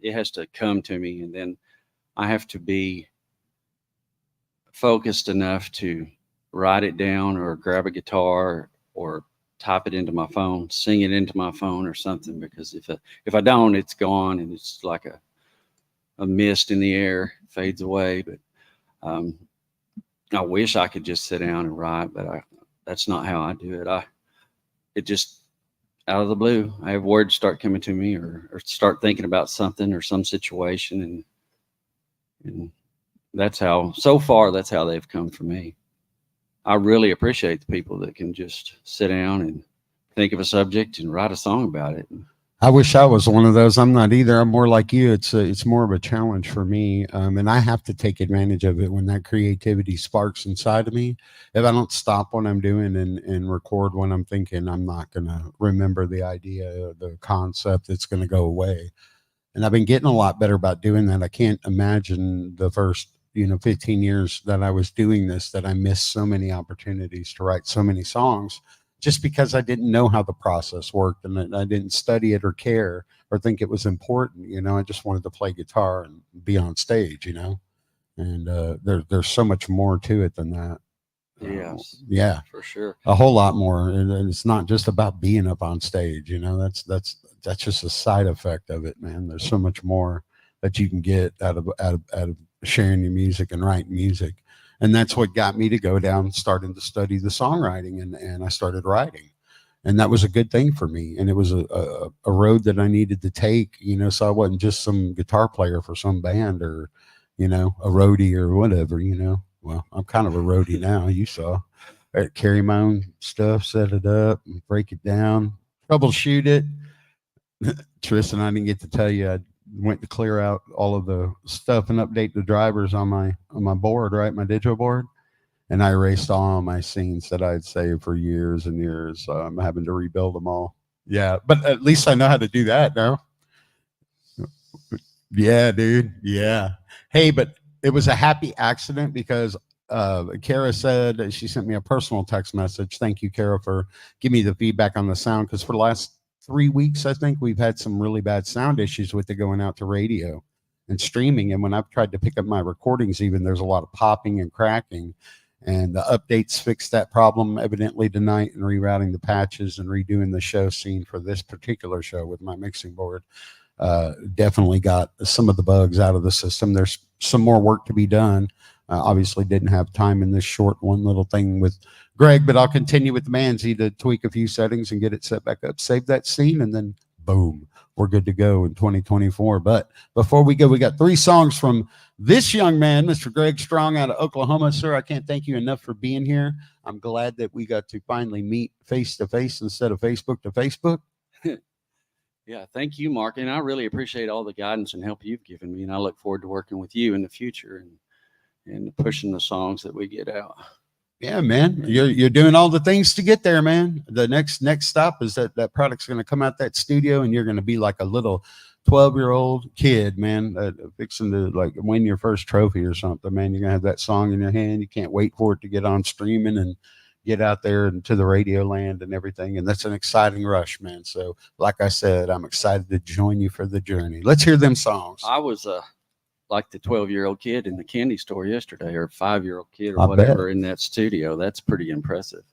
It has to come to me, and then I have to be focused enough to write it down, or grab a guitar, or type it into my phone, sing it into my phone or something, because if I don't, it's gone, and it's like a mist in the air, fades away. But I wish I could just sit down and write, but that's not how I do it. It just out of the blue, I have words start coming to me, or start thinking about something or some situation, and that's how they've come for me. I really appreciate the people that can just sit down and think of a subject and write a song about it. I wish I was one of those. I'm not either. I'm more like you. It's more of a challenge for me. And I have to take advantage of it when that creativity sparks inside of me. If I don't stop what I'm doing and record what I'm thinking, I'm not going to remember the idea, the concept. It's going to go away. And I've been getting a lot better about doing that. I can't imagine the first 15 years that I was doing this, that I missed so many opportunities to write so many songs, just because I didn't know how the process worked, and I didn't study it or care or think it was important. I just wanted to play guitar and be on stage, and there's so much more to it than that. Yes. Yeah, for sure. A whole lot more. And it's not just about being up on stage, that's just a side effect of it, man. There's so much more that you can get out of sharing your music and writing music. And that's what got me to go down, starting to study the songwriting, and I started writing. And that was a good thing for me. And it was a road that I needed to take, so I wasn't just some guitar player for some band, or, a roadie or whatever, Well, I'm kind of a roadie now. You saw. I carry my own stuff, set it up, and break it down, troubleshoot it. Tristan, I didn't get to tell you, I went to clear out all of the stuff and update the drivers on my board, right? My digital board. and I erased all my scenes that I'd saved for years and years. I'm having to rebuild them all. Yeah, but at least I know how to do that now. Yeah, dude. Yeah. Hey, but it was a happy accident because Kara said that she sent me a personal text message. Thank you, Kara, for giving me the feedback on the sound. Because for the last 3 weeks, I think we've had some really bad sound issues with it going out to radio and streaming. And when I've tried to pick up my recordings, even there's a lot of popping and cracking. And the updates fixed that problem evidently tonight, and rerouting the patches and redoing the show scene for this particular show with my mixing board. Definitely got some of the bugs out of the system. There's some more work to be done. Obviously didn't have time in this short one little thing with Greg, but I'll continue with Manzy to tweak a few settings and get it set back up, save that scene, and then boom, we're good to go in 2024. But before we go, we got 3 songs from this young man, Mr. Greg Strong out of Oklahoma. Sir, I can't thank you enough for being here. I'm glad that we got to finally meet face to face instead of Facebook to Facebook. Yeah, thank you, Mark. And I really appreciate all the guidance and help you've given me. And I look forward to working with you in the future and pushing the songs that we get out. Yeah, man, you're doing all the things to get there, man. The next stop is that product's going to come out that studio, and you're going to be like a little 12-year-old kid, man, fixing to like win your first trophy or something, man. You're going to have that song in your hand. You can't wait for it to get on streaming and get out there into the radio land and everything. And that's an exciting rush, man. So like I said, I'm excited to join you for the journey. Let's hear them songs. I was like the 12-year-old kid in the candy store yesterday, or 5-year-old kid, or I whatever, bet. in that studio. That's pretty impressive.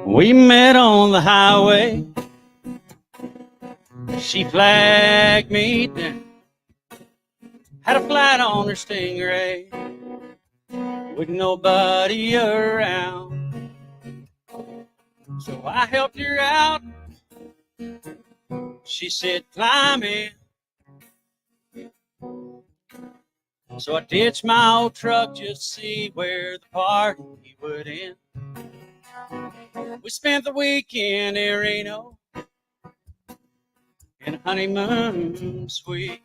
We met on the highway. She flagged me down. Had a flat on her Stingray with nobody around. So I helped her out. She said, climb in. So I ditched my old truck just to see where the party would end. We spent the weekend in Reno in a honeymoon suite.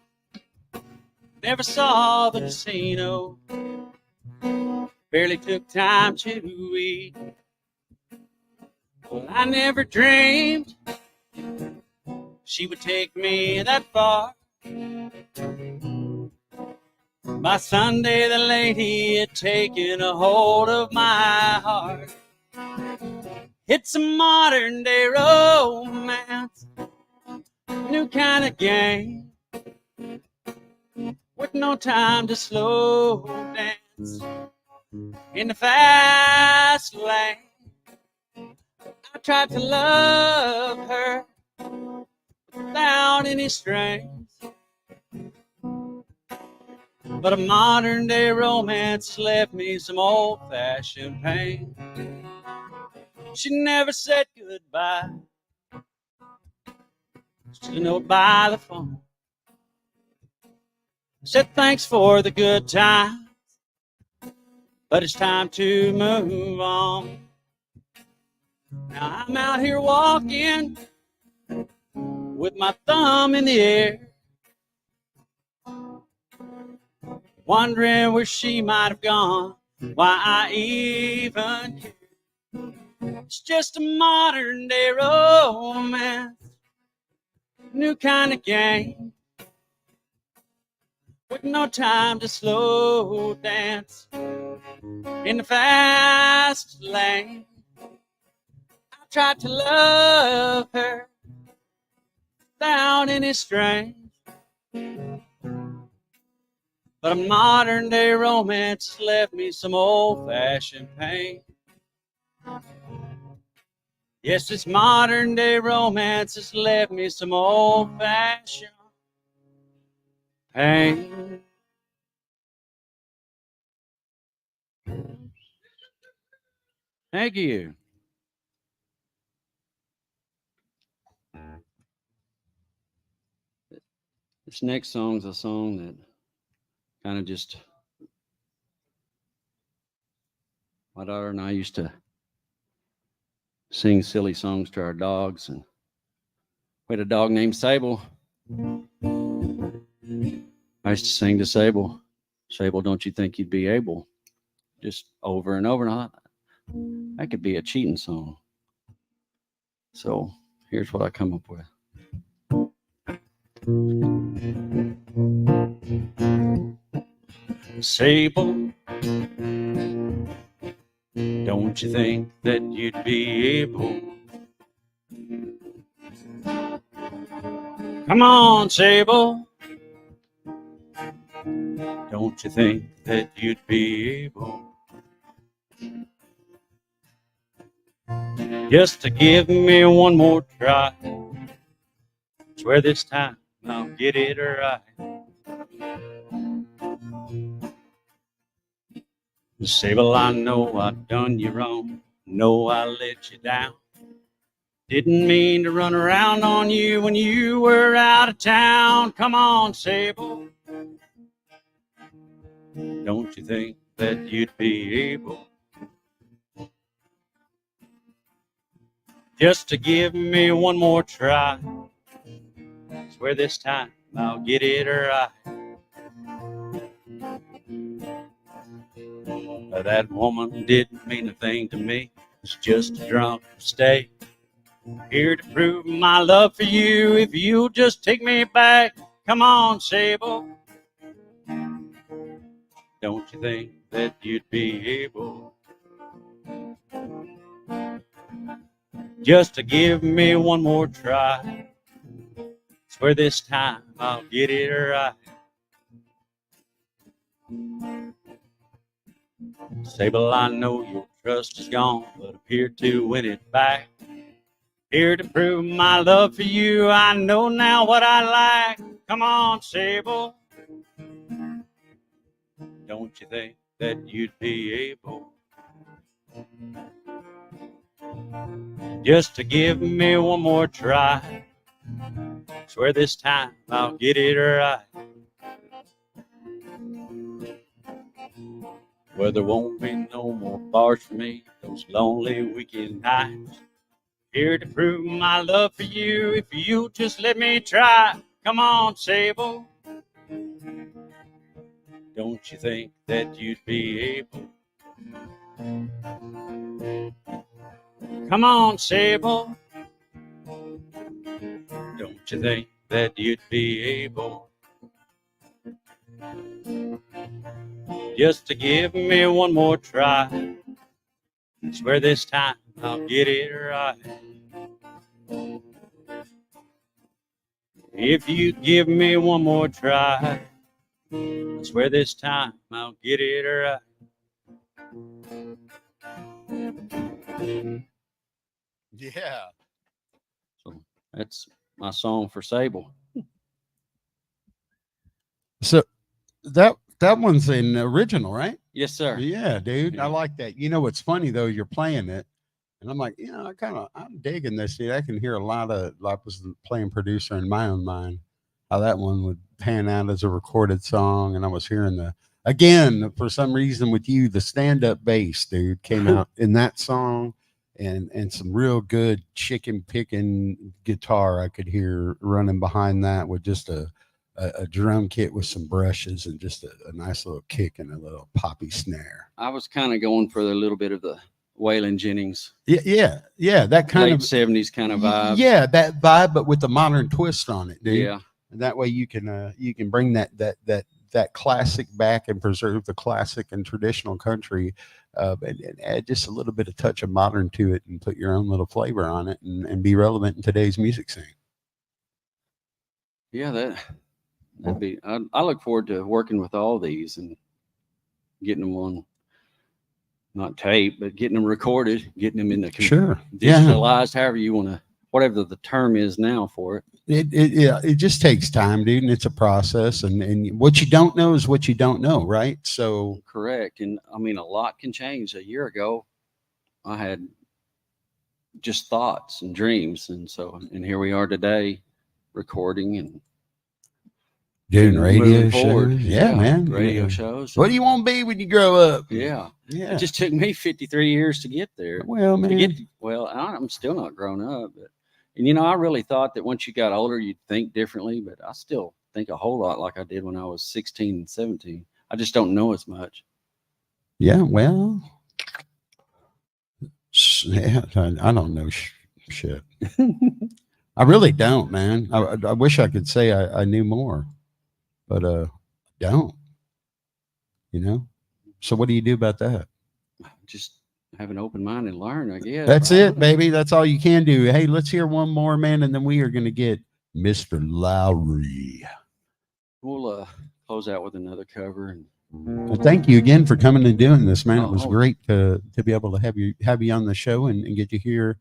Never saw the casino. Barely took time to eat. Well, I never dreamed she would take me that far. By Sunday, the lady had taken a hold of my heart. It's a modern day romance, new kind of game, with no time to slow dance in the fast lane. I tried to love her without any strings, but a modern day romance left me some old-fashioned pain. She never said goodbye, just a note by the phone. Said thanks for the good times, but it's time to move on. Now I'm out here walking with my thumb in the air, wondering where she might have gone, why I even care. It's just a modern day romance, new kind of game, with no time to slow dance in the fast lane. I tried to love her without any strings, but a modern day romance left me some old-fashioned pain. Yes, this modern day romance has left me some old-fashioned pain. Thank you. This next song's a song that kind of just, my daughter and I used to sing silly songs to our dogs, and we had a dog named Sable. I I used to sing to Sable, Sable, don't you think you'd be able? Just over and over. And I thought, that could be a cheating song. So here's what I come up with. Sable, don't you think that you'd be able? Come on, Sable. Don't you think that you'd be able just to give me one more try? Swear this time I'll get it right. Sable, I know I've done you wrong. Know I let you down. Didn't mean to run around on you when you were out of town. Come on, Sable. Don't you think that you'd be able just to give me one more try? Swear this time I'll get it right. That woman didn't mean a thing to me. It's just a drunk mistake. Here to prove my love for you. If you'll just take me back. Come on, Sable. Don't you think that you'd be able just to give me one more try? Swear this time I'll get it right. Sable, I know your trust is gone, but I'm here to win it back. Here to prove my love for you. I know now what I like. Come on, Sable. Don't you think that you'd be able just to give me one more try? Swear this time I'll get it right. Well, there won't be no more bars for me those lonely weekend nights. Here to prove my love for you. If you just let me try. Come on, Sable. Don't you think that you'd be able? Come on, Sable. Don't you think that you'd be able just to give me one more try? Swear this time I'll get it right. If you give me one more try, I swear this time I'll get it right. Yeah. So that's my song for Sable. So that one's an original, right? Yes, sir. Yeah, dude. Yeah. I like that. You know what's funny though? You're playing it, and I'm like, I'm digging this. Dude, I can hear a lot of. I was playing producer in my own mind, how that one would pan out as a recorded song, and I was hearing again for some reason with you, the stand-up bass, dude, came out in that song, and some real good chicken picking guitar I could hear running behind that with just a drum kit with some brushes and just a nice little kick and a little poppy snare. I was kind of going for a little bit of the Waylon Jennings, Yeah. That kind late of 70s kind of vibe. Yeah, that vibe, but with the modern twist on it, dude. Yeah. And that way you can bring that classic back and preserve the classic and traditional country, and add just a little bit of touch of modern to it and put your own little flavor on it and be relevant in today's music scene. Yeah, that'd be. I look forward to working with all these and getting them on, not tape, but getting them recorded, getting them in the Sure. Yeah. digitalized, however you want to, whatever the term is now for it. It just takes time, dude, and it's a process. And what you don't know is what you don't know, right? So Correct. And I mean, a lot can change. A year ago, I had just thoughts and dreams, and here we are today, recording and doing radio moving shows. forward. Yeah, man. Radio Yeah. shows. What do you want to be when you grow up? Yeah. Yeah. It just took me 53 years to get there. Well, man. I'm still not grown up, but I really thought that once you got older, you'd think differently, but I still think a whole lot like I did when I was 16 and 17. I just don't know as much. Yeah, well, yeah, I don't know shit. I really don't, man. I wish I could say I knew more, but don't. You know. So what do you do about that? Just have an open mind and learn, I guess. That's it, baby. That's all you can do. Hey, let's hear one more, man, and then we are going to get Mr. Lowry. We'll close out with another cover. And Well, thank you again for coming and doing this, man. It was Oh. great to be able to have you on the show and get to hear,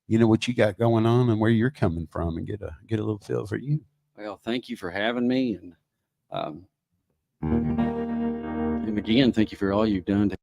you know, what you got going on and where you're coming from, and get a little feel for you. well, thank you for having me, and again, thank you for all you've done to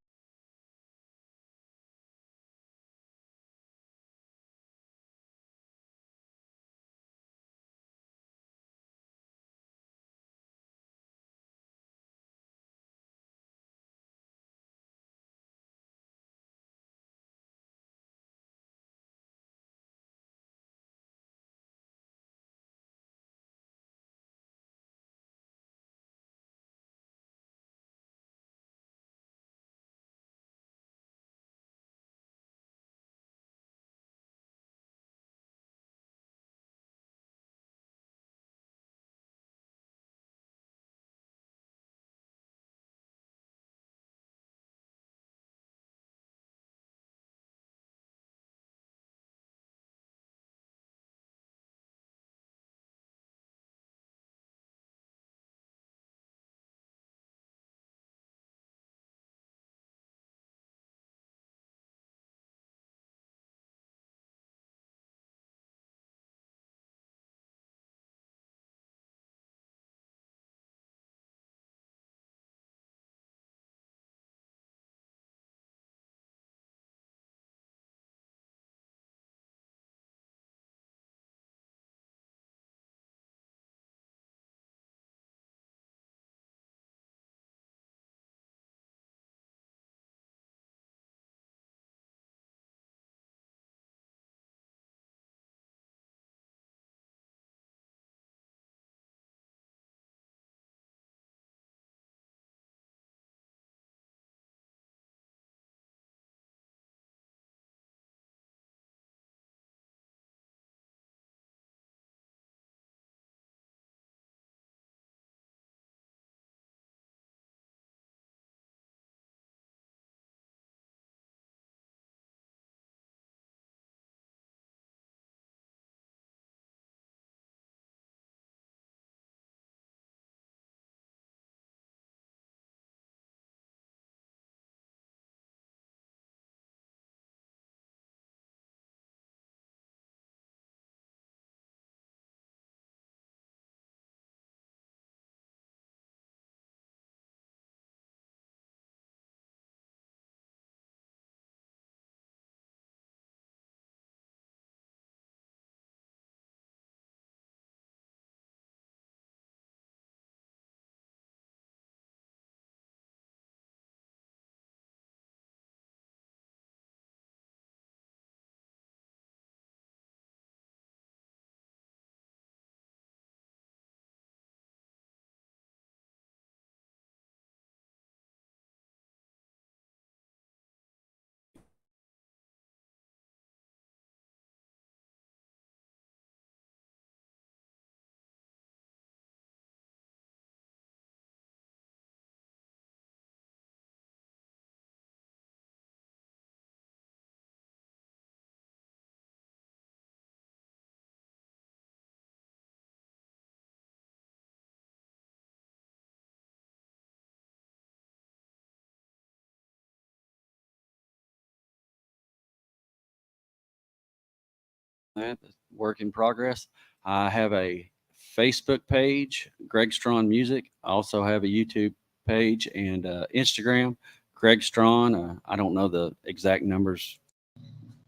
that's work in progress. I have a Facebook page, Greg Strawn Music. I also have a YouTube page and Instagram, Greg Strawn. I don't know the exact numbers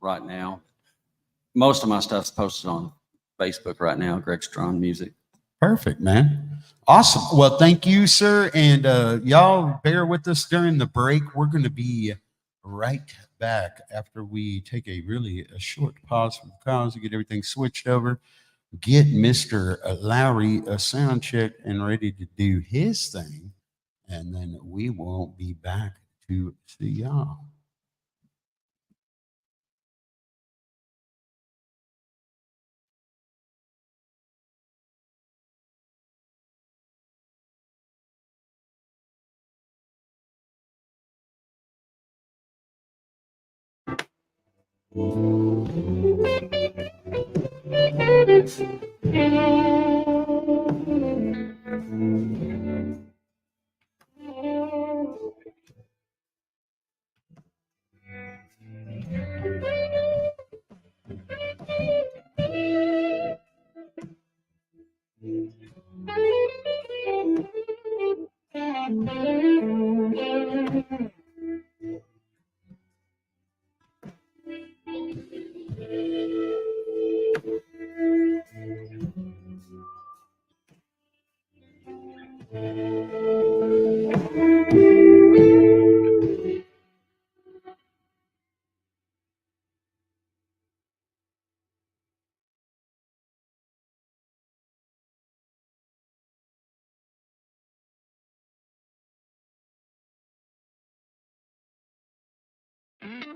right now. Most of my stuff's posted on Facebook right now, Greg Strawn Music. Perfect, man. Awesome. Well, thank you, sir. And y'all bear with us during the break. We're going to be right back after we take a short pause from the cause to get everything switched over. get Mr. Lowry a sound check and ready to do his thing. And then we won't be back to see y'all.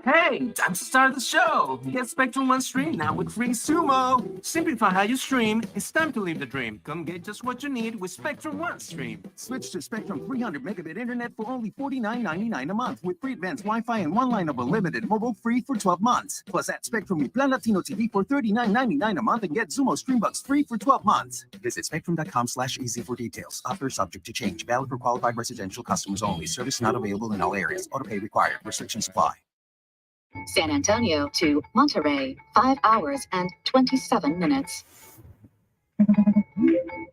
Hey, time to start the show. Get Spectrum One Stream now with free Sumo. Simplify how you stream. It's time to live the dream. Come get just what you need with Spectrum One Stream. Switch to Spectrum 300 megabit internet for only $49.99 a month with free advanced Wi-Fi and one line of unlimited mobile free for 12 months. Plus add Spectrum Mi Plan Latino TV for $39.99 a month and get Zumo Streambucks free for 12 months. Visit spectrum.com/easy for details. Offer subject to change. Valid for qualified residential customers only. Service not available in all areas. Autopay required. Restrictions apply. San Antonio to Monterey, 5 hours and 27 minutes.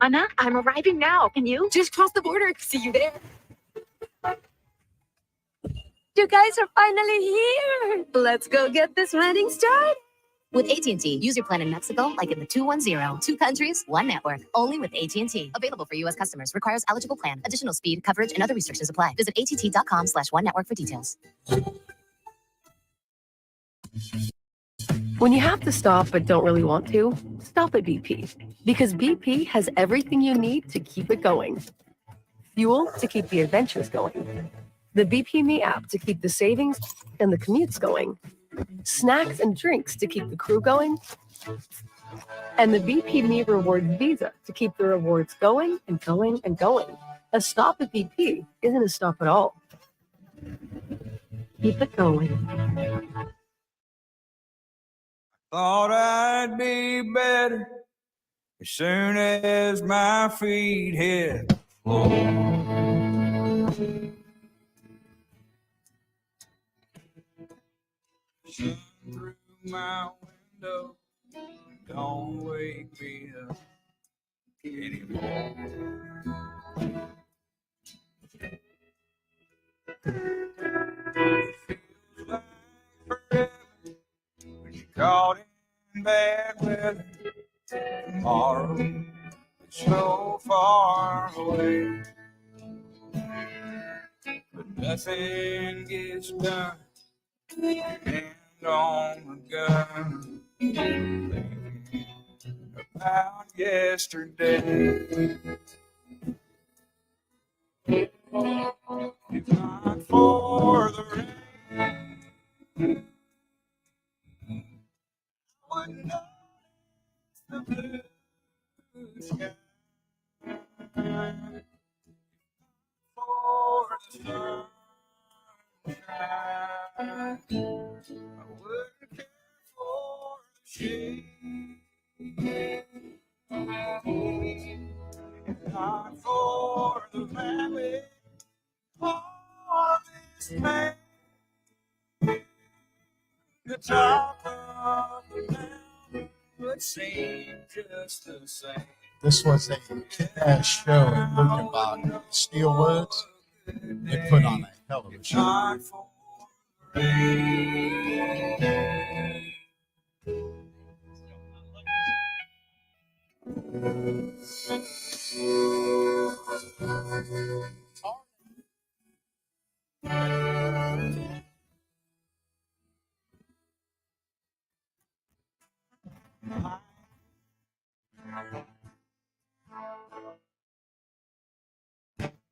Anna, I'm arriving now. Can you? Just cross the border. See you there. You guys are finally here. Let's go get this wedding started. With AT&T, use your plan in Mexico like in the 210. 2 countries, 1 network. Only with AT&T. Available for U.S. customers. Requires eligible plan. Additional speed, coverage, and other restrictions apply. Visit att.com/one network for details. When you have to stop but don't really want to, stop at BP. Because BP has everything you need to keep it going. Fuel to keep the adventures going. The BP Me app to keep the savings and the commutes going. Snacks and drinks to keep the crew going. And the BP Me Rewards Visa to keep the rewards going and going and going. A stop at BP isn't a stop at all. Keep it going. Thought I'd be better as soon as my feet hit the floor. Sun through my window, don't wake me up anymore. Feels like forever when you're caught in bad weather. Tomorrow is so far away, but nothing gets done. Hand on the gun, thinking about yesterday. If not for the rain, I wouldn't notice the blue sky. For the sunshine, I wouldn't care for the shade. If not for the valley of this pain, the top of the mountain would seem just the same. This was a kick-ass show at Lukenbach in Steelwoods. They put on a hell of a show. Not for the rain.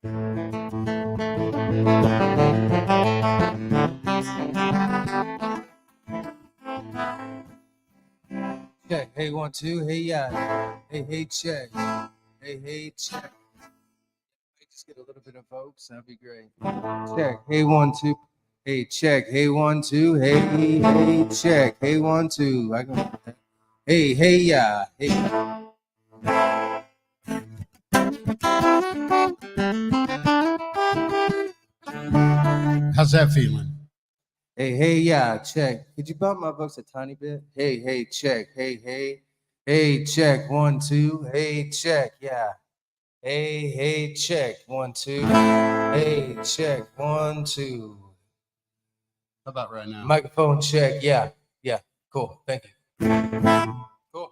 Check. Hey, 1, 2. Hey, yeah. Hey, check. Hey, check. Just get a little bit of folks. That'd be great. Check. Hey, 1, 2. Hey, check. Hey, 1, 2. Hey, check. Hey, 1, 2. I can. Hey, yeah. Hey. How's that feeling? Hey, yeah, check. Could you bump my voice a tiny bit? Hey, check. Hey, check. 1, 2. Hey, check. Yeah. Hey, check. 1, 2. Hey, check. 1, 2. How about right now? Microphone check. Yeah. Cool. Thank you. Cool.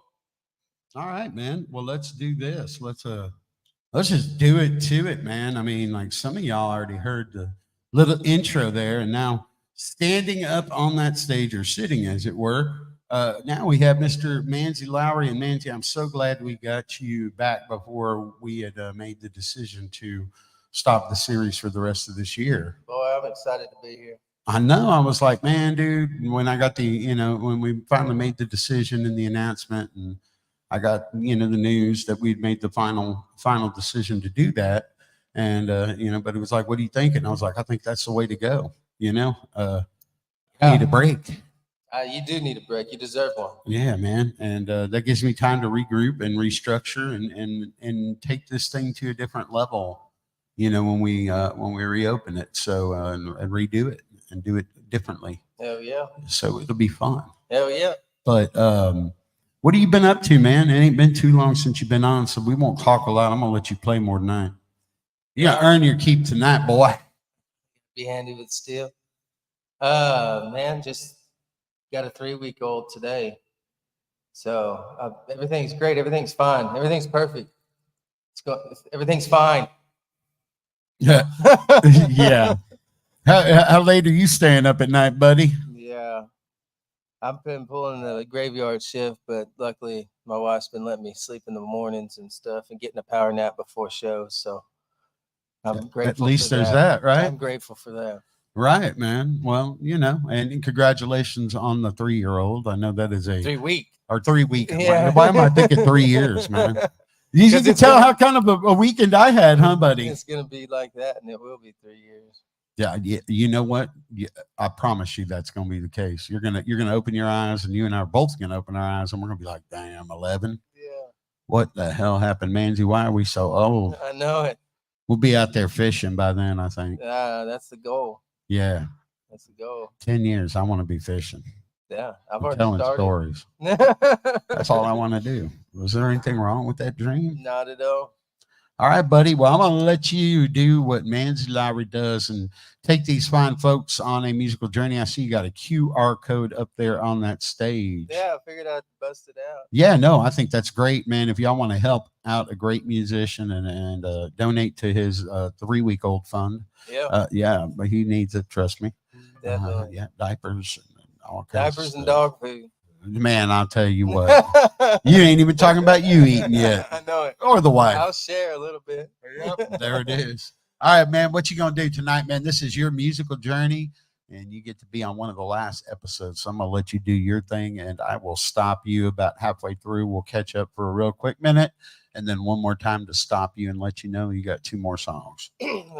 All right, man. Well, let's do this. Let's just do it to it, man. I mean, like some of y'all already heard the little intro there, and now standing up on that stage, or sitting as it were, now we have Mr. Manzy Lowry. And Manzy, I'm so glad we got you back before we had made the decision to stop the series for the rest of this year. Boy, I'm excited to be here. I know. I was like, man, dude, when I got when we finally made the decision and the announcement, and I got, the news that we'd made the final decision to do that. And, but it was like, what are you thinking? I was like, I think that's the way to go. I need a break. You do need a break. You deserve one. Yeah, man. And that gives me time to regroup and restructure and take this thing to a different level, when we reopen it. So, and redo it and do it differently. Hell yeah. So it'll be fun. Hell yeah. But, what have you been up to, man? It ain't been too long since you've been on, so we won't talk a lot. I'm gonna let you play more tonight. You gotta earn your keep tonight, boy. Be handy with steel. Man, just got a 3-week-old today. So everything's great. Everything's fine. Everything's perfect. Everything's fine. Yeah. Yeah. How late are you staying up at night, buddy? Yeah. I've been pulling the graveyard shift, but luckily my wife's been letting me sleep in the mornings and stuff and getting a power nap before shows. So I'm grateful. At least there's that, right? I'm grateful for that. Right, man. Well, and congratulations on the 3-year-old. I know that is a 3-week or 3-week. Yeah. Why am I thinking 3 years, man? You can tell how kind of a weekend I had, huh, buddy? It's gonna be like that, and it will be 3 years. Yeah, you know what? I promise you that's going to be the case. You're gonna open your eyes, and you and I are both gonna open our eyes, and we're gonna be like, "Damn, 11? Yeah. What the hell happened, Manzy? Why are we so old?" I know it. We'll be out there fishing by then, I think. That's the goal. Yeah. That's the goal. 10 years, I want to be fishing. Yeah, I've I'm already telling started. stories. That's all I want to do. Was there anything wrong with that dream? Not at all. All right, buddy. Well, I'm going to let you do what Manzy Lowry does and take these fine folks on a musical journey. I see you got a QR code up there on that stage. Yeah, I figured I'd bust it out. Yeah, no, I think that's great, man. If y'all want to help out a great musician and donate to his 3-week-old fund. Yeah. Yeah, but he needs it, trust me. Definitely. Yeah, diapers and all kinds Diapers of and stuff. dog food. Man, I'll tell you what. You ain't even talking about you eating yet. I know it. Or the wife. I'll share a little bit. Yep, there it is. All right, man. What you gonna do tonight, man? This is your musical journey, and you get to be on one of the last episodes. So I'm gonna let you do your thing, and I will stop you about halfway through. We'll catch up for a real quick minute, and then one more time to stop you and let you know you got 2 more songs.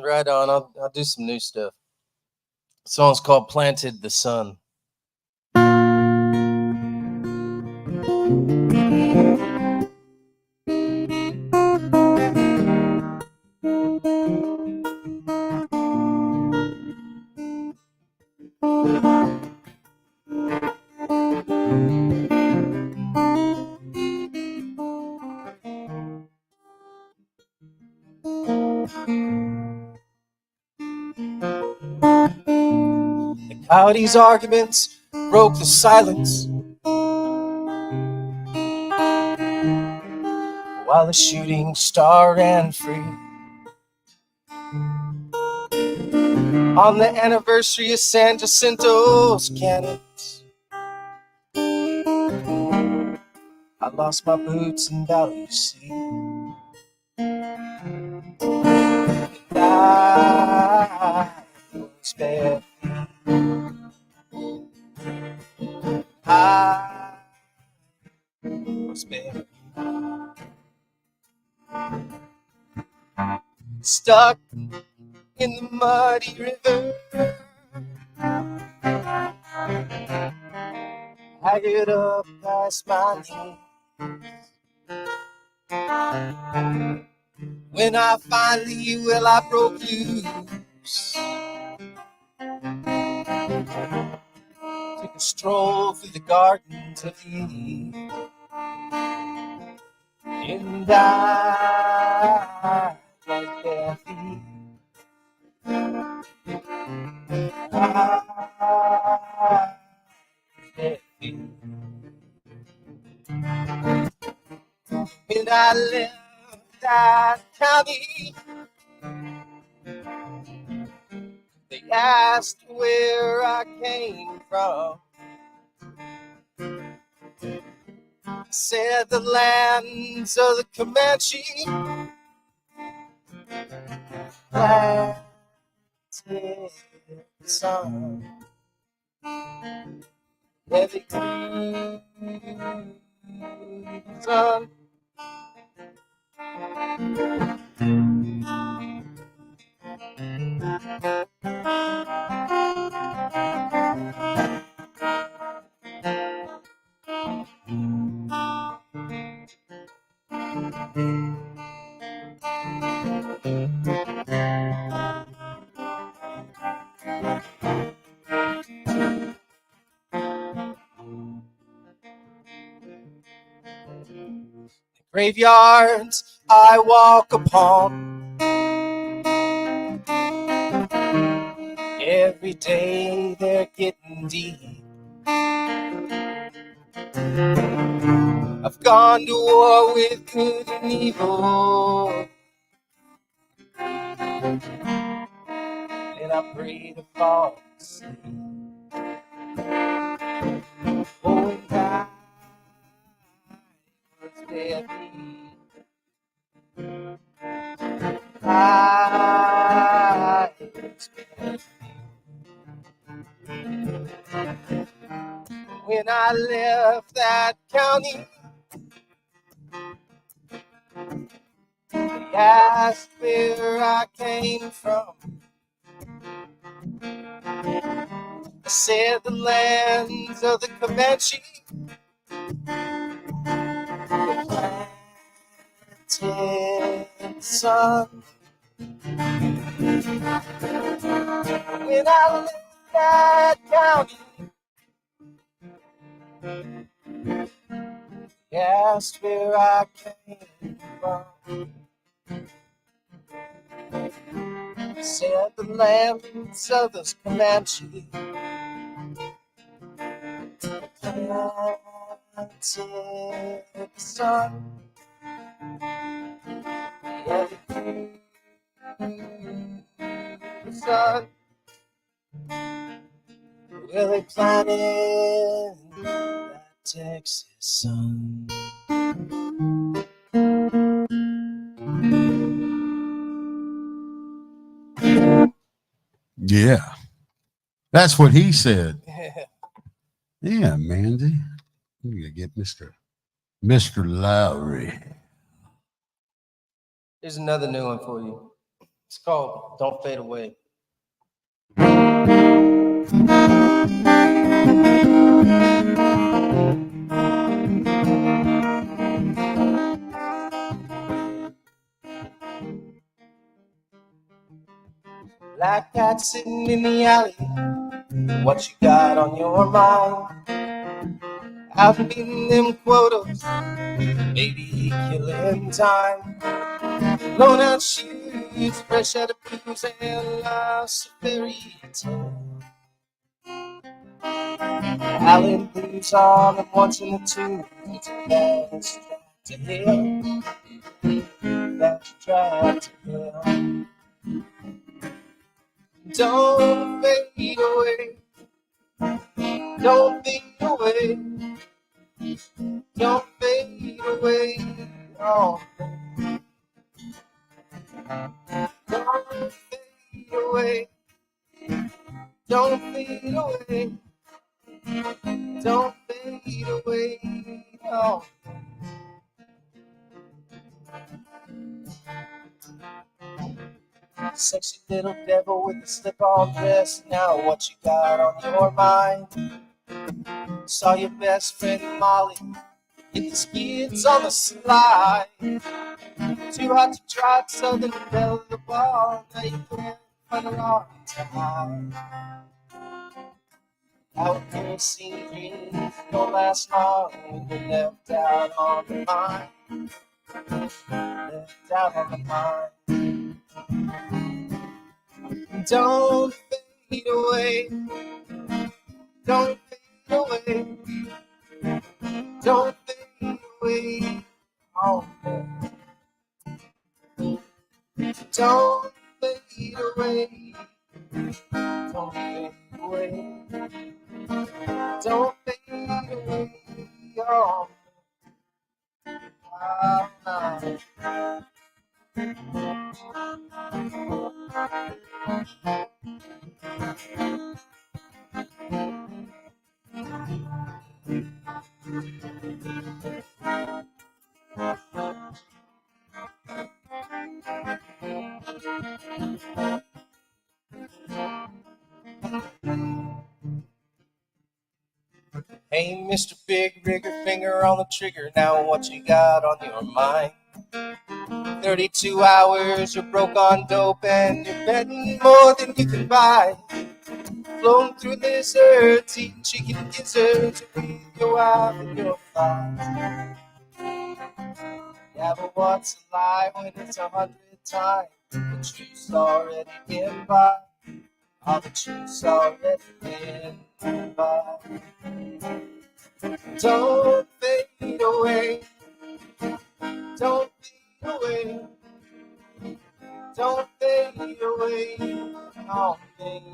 Right on. I'll do some new stuff. The song's called "Planted the Sun." The coyotes' arguments broke the silence, while the shooting star ran free. On the anniversary of San Jacinto's cannons, I lost my boots in Valley, you see. stuck in the muddy river. I get up past my knees. When I finally, I broke loose. Took a stroll through the gardens of Eden. And I was bare feet. And I left that county. They asked where I came from. I said the lands of the Comanche. Planted the sun. Every sun. Graveyards I walk upon, every day they're getting deep. I've gone to war with good and evil, and I pray to fall asleep. Oh, and I was there. I when I left that county, they asked where I came from. I said the lands of the Comanche. Planted the sun. When I left that county, they asked where I came from. I said the lands of the Comanche. Planted the sun. The sun. Well, they planted that Texas sun. Yeah. That's what he said. Yeah, Manzy. You gotta get Mr. Lowry. Here's another new one for you. It's called Don't Fade Away. Black cat sitting in the alley. What you got on your mind? Out beating them quotas, maybe killing time. Blown out shoes, fresh out of blues, and life's a fairy tale. Allen blues on and watching the two. That's to hell. That's tried to hell. Don't fade away. Don't fade away. Don't fade away. Oh. Don't fade away. Don't fade away. Don't fade away. Oh. Sexy little devil with the slip-on dress. Now what you got on your mind? Saw your best friend Molly hit the skids on the slide. Too hot to try, so then fell the ball. Now you can't find a long time. Our kerosene dreams don't last long when you're left out on the line. Left out on the line. Don't fade away. Don't fade away. Don't fade away. Oh, don't fade away. Don't fade away. Don't fade away. Oh, no. Hey, Mr. Big Rigger, finger on the trigger. Now what you got on your mind? 32 hours, you're broke on dope and you're betting more than you can buy. Flown through lizards, eating chicken gizzards with your wife and your thighs. Yeah, but what's a lie when it's 100 times? The truth's already been by. All the truth's already been by. Don't fade away. Don't fade away. Don't fade away. Oh, baby.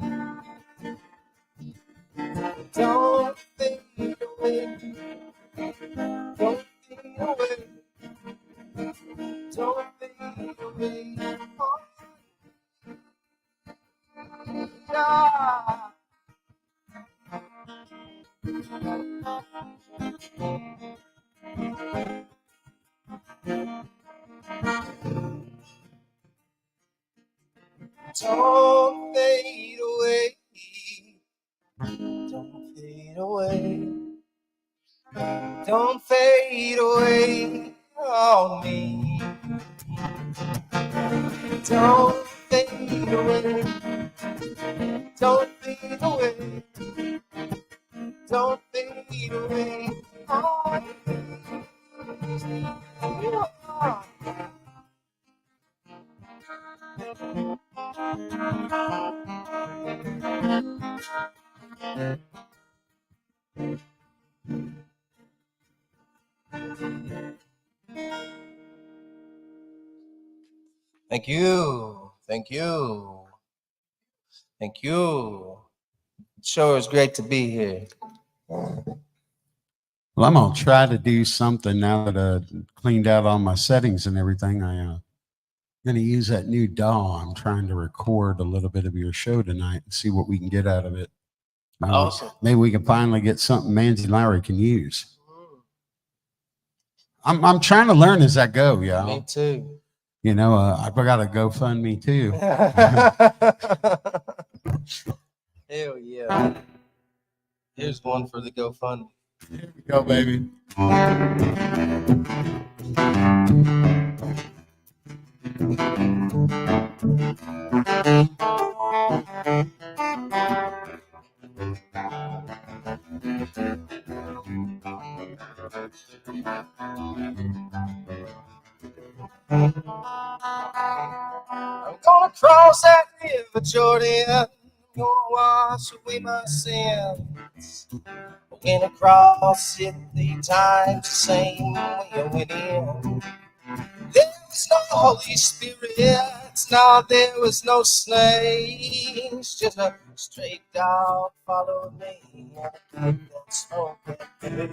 Don't fade away. Don't fade away. Don't fade away. Oh, yeah. Don't fade away. Don't fade away. Don't fade away on me. Don't fade away. Don't fade away. Don't fade away on me. Thank you. Thank you. Thank you. Sure is great to be here. Well, I'm gonna try to do something now that I cleaned out all my settings and everything. I'm gonna use that new DAW. I'm trying to record a little bit of your show tonight and see what we can get out of it. Awesome. Maybe we can finally get something Manzy and Lowry can use. I'm trying to learn as I go, y'all. Me too. You know, I got a GoFundMe too. Hell yeah. Here's one for the GoFundMe. Here we go, baby. I'm gonna cross that river, Jordan. I'm gonna wash away my sins. When I cross it 3 times the same way I went in. There was no Holy Spirit, no, there was no snakes. Just a straight dog followed me. And that smoke that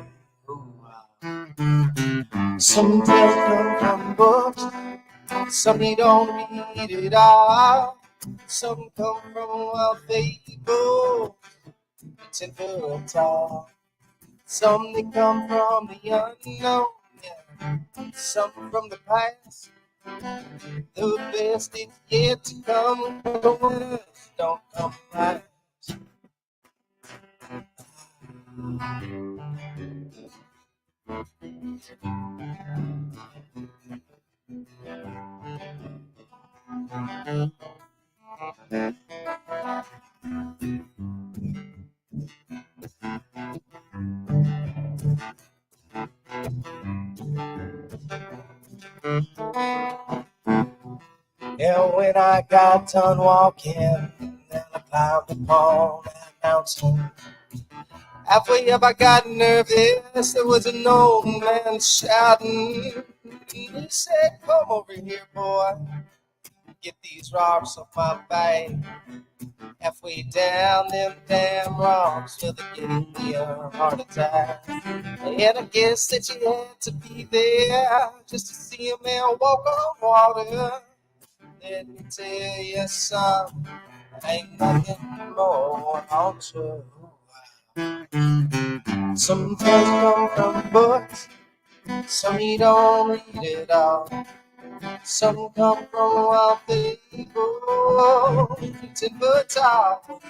some tales come from books, some you don't read it all. Some come from wild people, 10 foot tall. Some they come from the unknown, yeah. Some from the past, The best is yet to come. The winners don't come right. And when I got done walking, and I climbed upon that mountain, halfway up I got nervous. There was an old man shouting. He said, "Come over here, boy. Get these rocks off my back." Halfway down them damn rocks, well, they gave me a heart attack. And I guess that you had to be there just to see a man walk on water. Let me tell you, son, ain't nothing more untrue. Some tales come from books, some you don't read at all. Some come from wild people, eating but talk.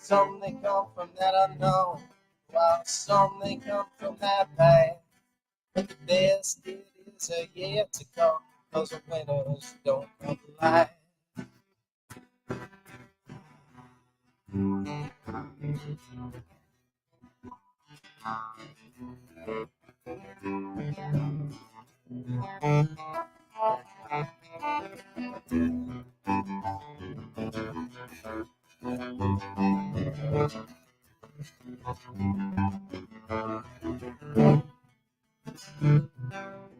Some they come from that unknown, while some they come from that pain. But the best it is yet to come, 'cause the winners don't come alive.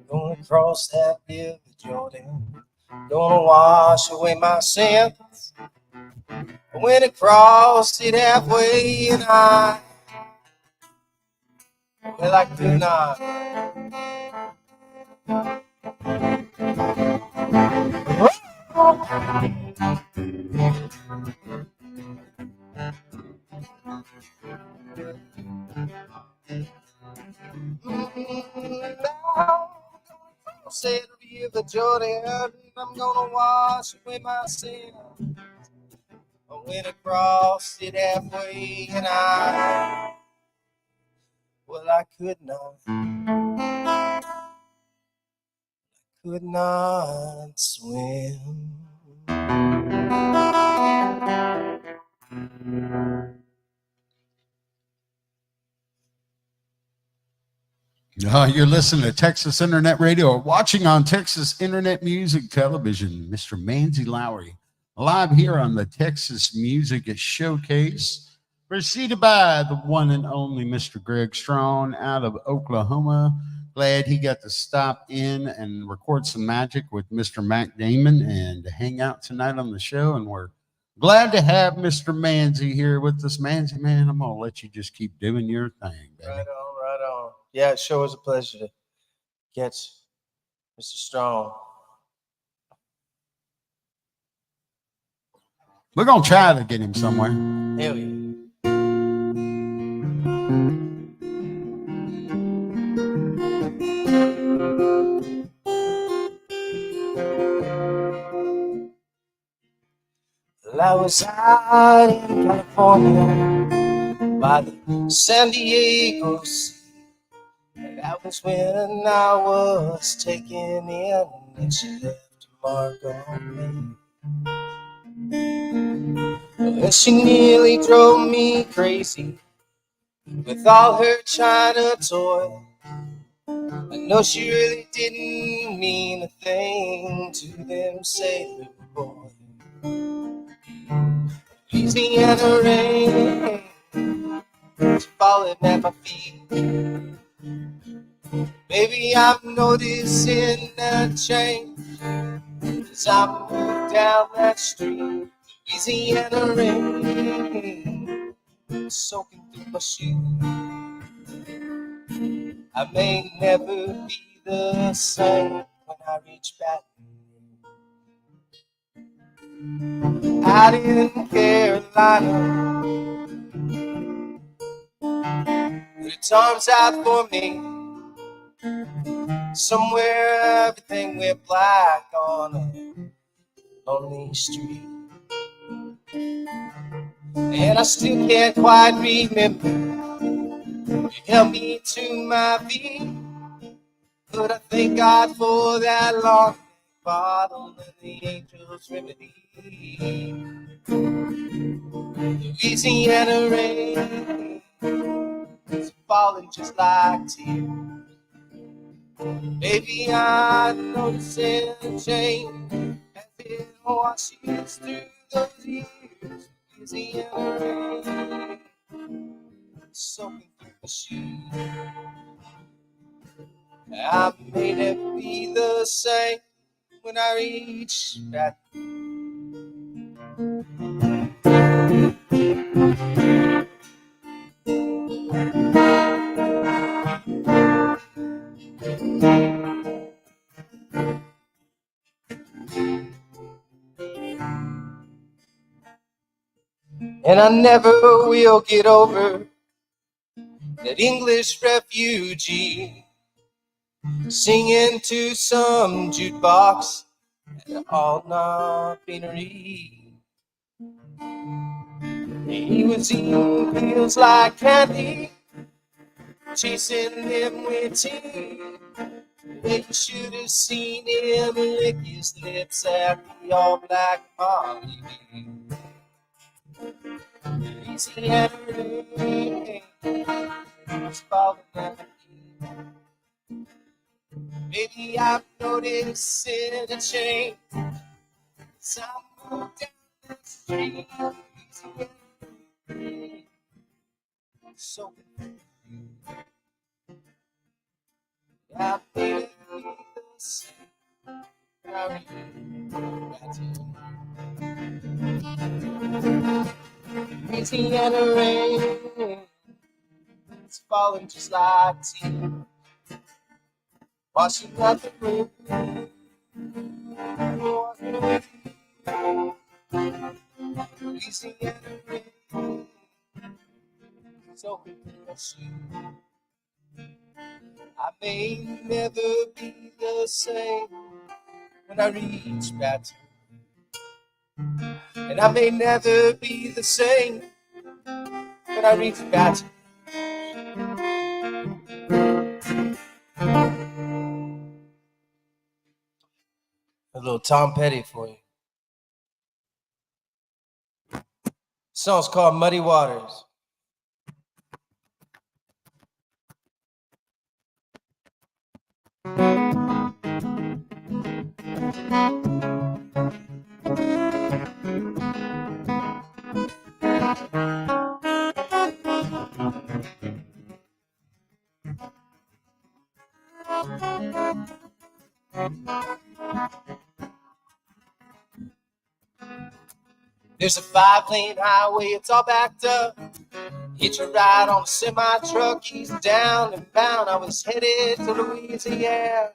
Gonna cross that river, Jordan. Gonna wash away my sins. When it crossed it halfway, and I could not. Said river, Jordan, I'm gonna wash away my sin. But when I crossed it halfway, and I could not swim. You're listening to Texas Internet Radio or watching on Texas Internet Music Television. Mr. Manzy Lowry, live here on the Texas Music Showcase, preceded by the one and only Mr. Greg Strawn out of Oklahoma. Glad he got to stop in and record some magic with Mr. Mac Damon and hang out tonight on the show. And we're glad to have Mr. Manzy here with us. Manzy, man, I'm going to let you just keep doing your thing, baby. Right on, right on. Yeah, it sure was a pleasure to catch Mr. Strong. We're going to try to get him somewhere. Hell yeah. Well, I was out in California by the San Diego Sea. That was when I was taken in, and she left a mark on me. Well, she nearly drove me crazy with all her China toys. I know she really didn't mean a thing to them sailor boys. Louisiana rain falling at my feet. Baby, I'm noticing a change as I move down that street. Louisiana rain soaking through my shoes. I may never be the same when I reach back out in Carolina. But it turns out for me, Somewhere everything went black on a lonely street. And I still can't quite remember. You held me to my feet. But I thank God for that long bottle of the angel's remedy. Louisiana rain is falling just like tears. Baby, I'm noticing a change as it washes through those years. Louisiana rain soaking through my shoes. I may never be the same when I reach that. And I never will get over that English refugee singing to some jukebox at an all-night beanery. He was eating pills like candy, chasing them with tea. You should have seen him lick his lips at the all-black Molly. Louisiana rain is falling at my feet. Baby, I'm noticing a change as I move down the street. Louisiana rain is so good. I made it be the same. I Louisiana rain, it's falling just like tea, washing out the room, walking away. Louisiana rain, so refreshing. I may never be the same when I reach Baton. And I may never be the same when I reach Baton. A little Tom Petty for you. The song's called Muddy Waters. There's a 5-lane highway, it's all backed up. Hitch a ride on a semi-truck, he's down and bound. I was headed to Louisiana.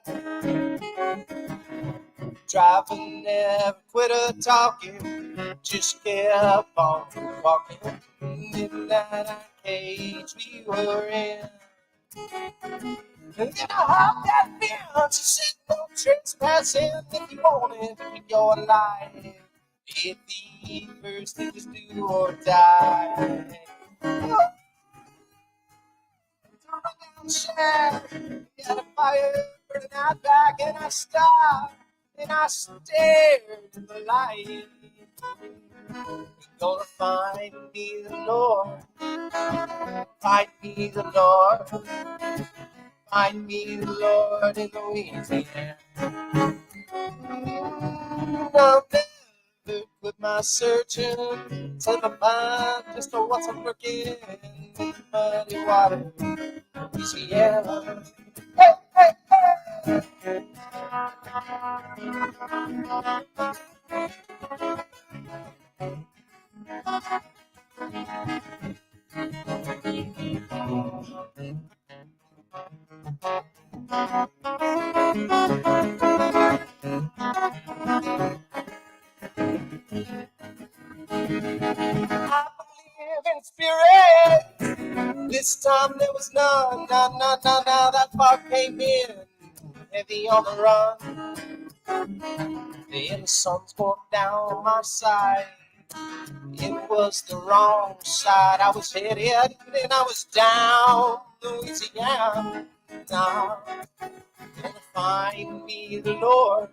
Driving never quit a-talking, just kept on walking. Midnight cage we were in. And then I hopped that fence, said no trespassing if you wanted to keep your life. If the first thing is do or die. Shack, got a fire burning out back, and I stopped and I stared at the light. You're gonna find me the Lord, find me the Lord, find me the Lord in Louisiana. I'll never quit my searching till I find just what's I'm working in the muddy water. Louisiana. Hey, hey, hey. I believe in spirit. This time there was none. Now that fog came in heavy on the run. And the sun's going down my side. It was the wrong side. I was headed and I was down Louisiana. Now, gonna find me the Lord.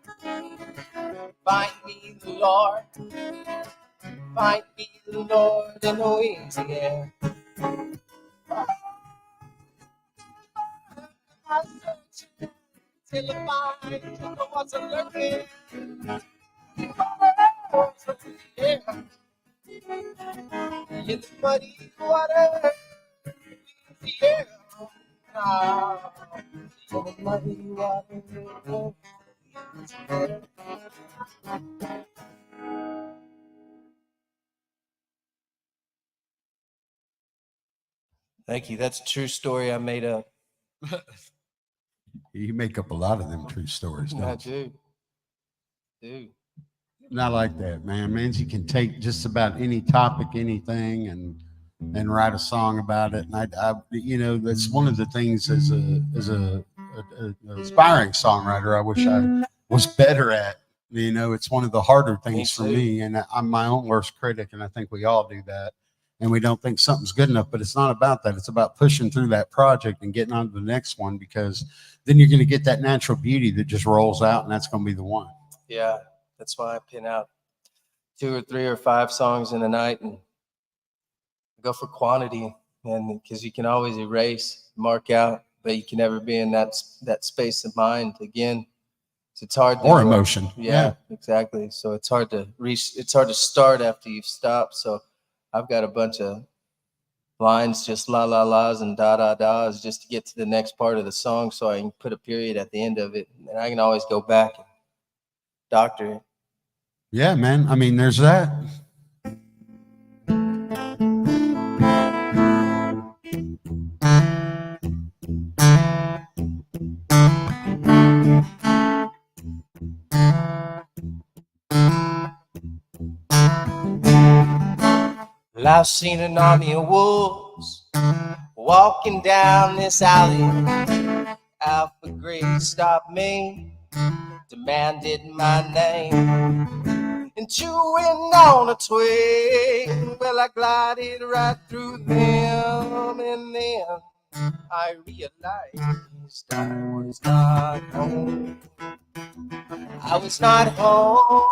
Find me the Lord. Find me the Lord in Louisiana. I search till I find the ones I'm looking. Yeah. In the muddy water. Yeah. In the muddy water. Thank you. That's a true story I made up. You make up a lot of them true stories, I don't you? do. Not like that, man. Manzy can take just about any topic, anything, and write a song about it. And I you know, that's one of the things as a aspiring songwriter, I wish I was better at. You know, it's one of the harder things for me, and I'm my own worst critic, and I think we all do that. And we don't think something's good enough, but it's not about that. It's about pushing through that project and getting on to the next one, because then you're going to get that natural beauty that just rolls out, and that's going to be the one. Yeah, that's why I pin out 2 or 3 or 5 songs in a night and go for quantity, and because you can always erase, mark out, but you can never be in that space of mind again. So it's hard to, or emotion. Yeah, exactly. So it's hard to reach. It's hard to start after you've stopped. So I've got a bunch of lines, just la la la's and da da da's, just to get to the next part of the song, so I can put a period at the end of it, and I can always go back and doctor it. Yeah, man. I mean, there's that. Well, I've seen an army of wolves walking down this alley. Alpha Grade stopped me, demanded my name, and chewing on a twig. Well, I glided right through them, and then I realized I was not home. I was not home.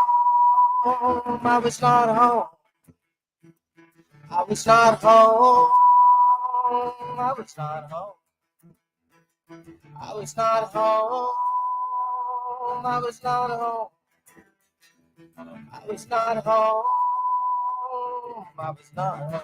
I was not home. I was not home. I was not home. I was not home. I was not home. I was not home. I was not home.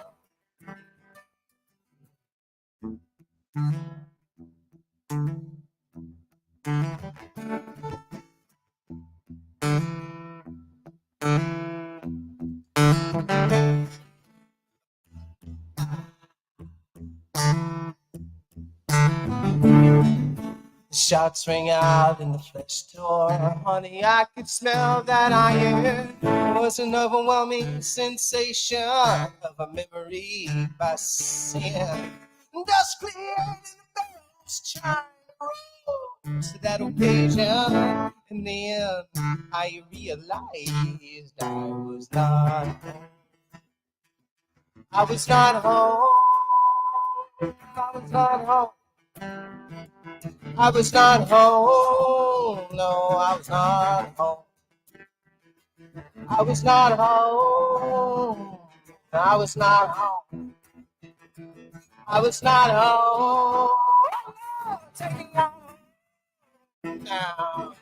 Shots ring out in the flesh door. Honey, I could smell that iron. It was an overwhelming sensation of a memory by sin. Dust cleared and the bells chime rose to that occasion. And then I realized I was not home. I was not home. I was not home. I was not home, no, I was not home. I was not home, I was not home. I was not home, take me home now.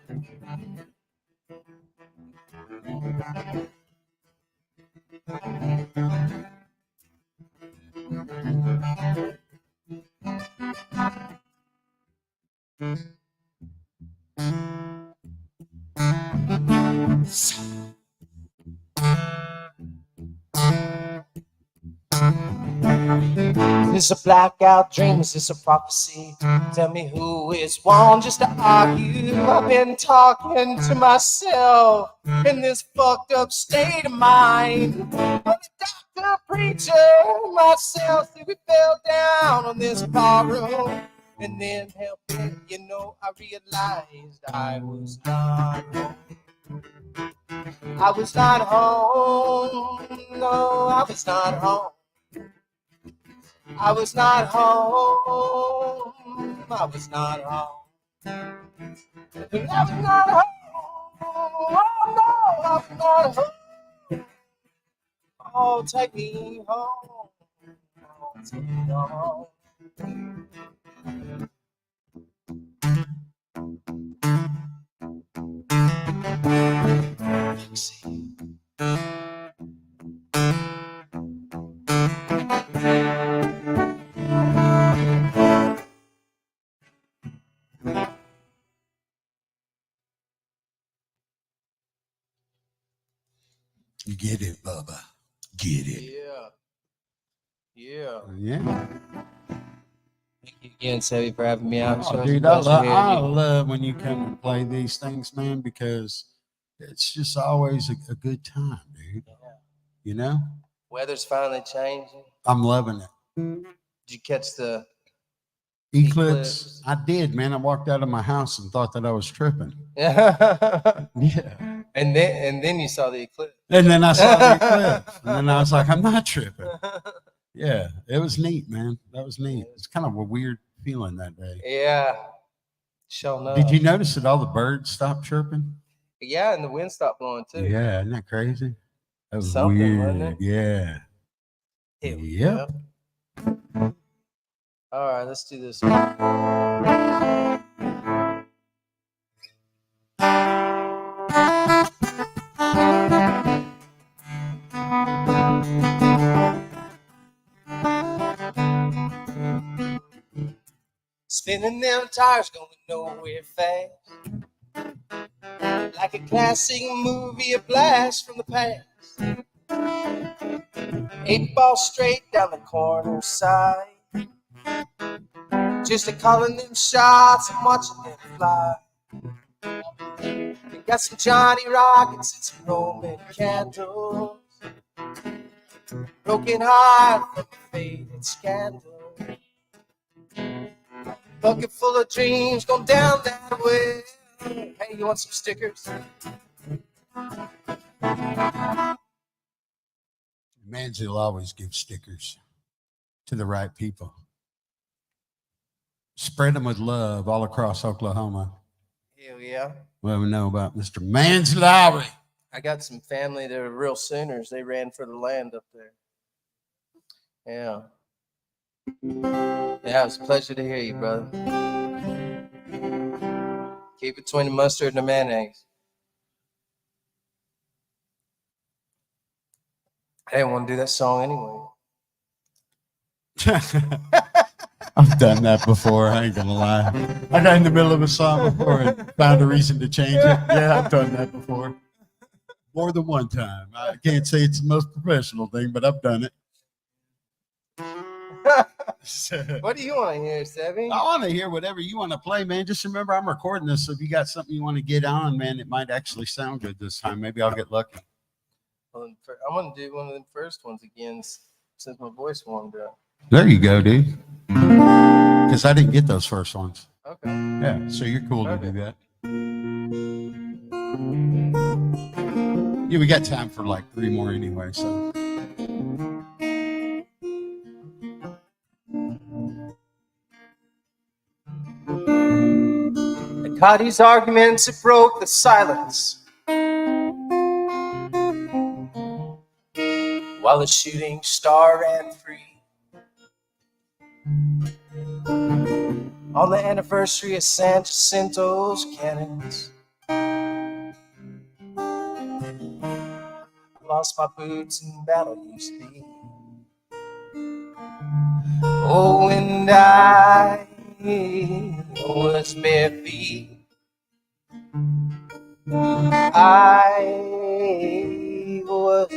Is this a blackout dream? Is this a prophecy? Tell me who is wrong just to argue. I've been talking to myself in this fucked up state of mind. I'm the doctor, preacher, myself, see we fell down on this bar room. And then help it, you know, I realized I was not home. I was not home. No, I was not home. I was not home. I was not home. I was not home. Oh, no, I was not home. Oh, take me home. Oh, take me home. Get it, Bubba. Get it. Yeah. Yeah. Yeah. Thank you again, Sebby, for having me out. Oh, dude, I love when you come and play these things, man, because it's just always a good time, dude. Yeah. You know? Weather's finally changing. I'm loving it. Did you catch the Eclipse? I did, man. I walked out of my house and thought that I was tripping. Yeah. Yeah. And then you saw the eclipse. And then I saw the eclipse. And then I was like, I'm not tripping. Yeah. It was neat, man. That was neat. It's kind of a weird feeling that day. Yeah. Sure enough. Did you notice that all the birds stopped chirping? Yeah, and the wind stopped blowing too. Yeah, isn't that crazy? That was Something, weird. wasn't it? Yeah. Yep. All right, let's do this. Spinning them tires going nowhere fast. Like a classic movie, a blast from the past. 8 ball straight down the corner side. Just a calling them shots and watching them fly. We got some Johnny Rockets and some Roman candles. Broken heart from a faded scandal. Bucket full of dreams going down that way. Hey, you want some stickers? Manzy will always give stickers to the right people. Spread them with love all across Oklahoma. Hell yeah. Well, we know about Mr. Manzy Lowry. I got some family that are real Sooners. They ran for the land up there. Yeah. Yeah, it was a pleasure to hear you, brother. Keep between the mustard and the mayonnaise. I didn't want to do that song anyway. I've done that before. I ain't gonna lie. I got in the middle of a song before and found a reason to change it. Yeah, I've done that before. More than one time. I can't say it's the most professional thing, but I've done it. What do you want to hear, Sebby? I want to hear whatever you want to play, man. Just remember, I'm recording this, so if you got something you want to get on, man, it might actually sound good this time. Maybe I'll get lucky. Well, I'm going to do one of the first ones again since my voice warmed up. There you go, dude. Because I didn't get those first ones. Okay. Yeah, so you're cool to do that. Yeah, we got time for like 3 more anyway, so. I caught these arguments, it broke the silence. While the shooting star ran free. On the anniversary of San Jacinto's cannons. Lost my boots in battle used to be. Oh, and I was bare feet. I was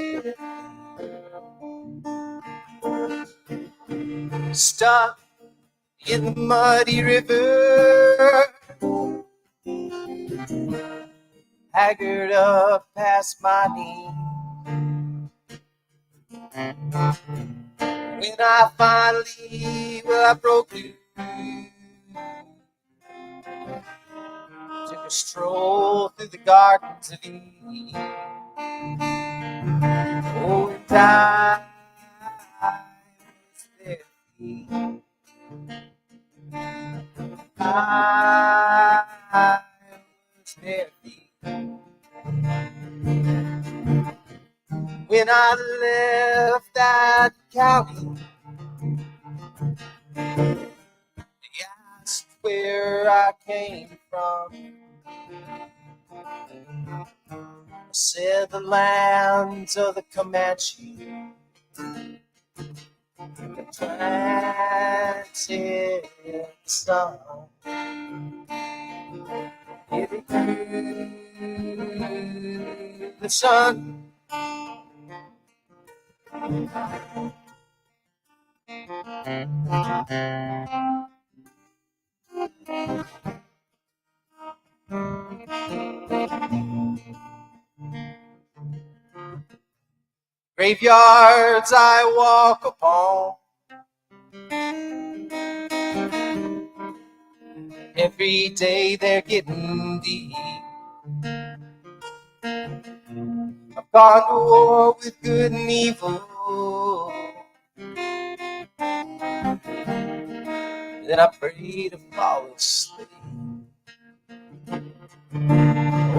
stuck in the muddy river, haggard up past my knees. When I finally, I broke loose a stroll through the gardens of Eden. Oh, and I was there. I was there when I left that county. They asked where I came from. I said the lands of the Comanche, the planted sun. Yeah, they grew the sun. Graveyards I walk upon, every day they're getting deep. I've gone to war with good and evil, then I pray to fall asleep.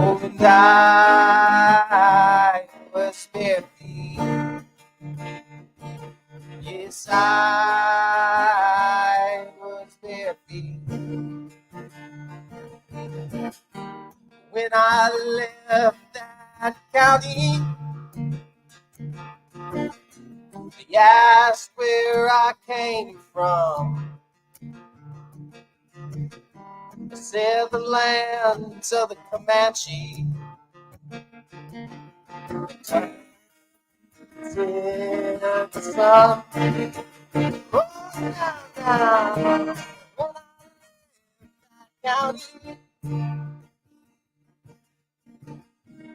Oh, and I was very, yes, I was very. When I left that county, they asked where I came from. I said the lands of the Comanche. Said the sun. Oh, down, when I left that county,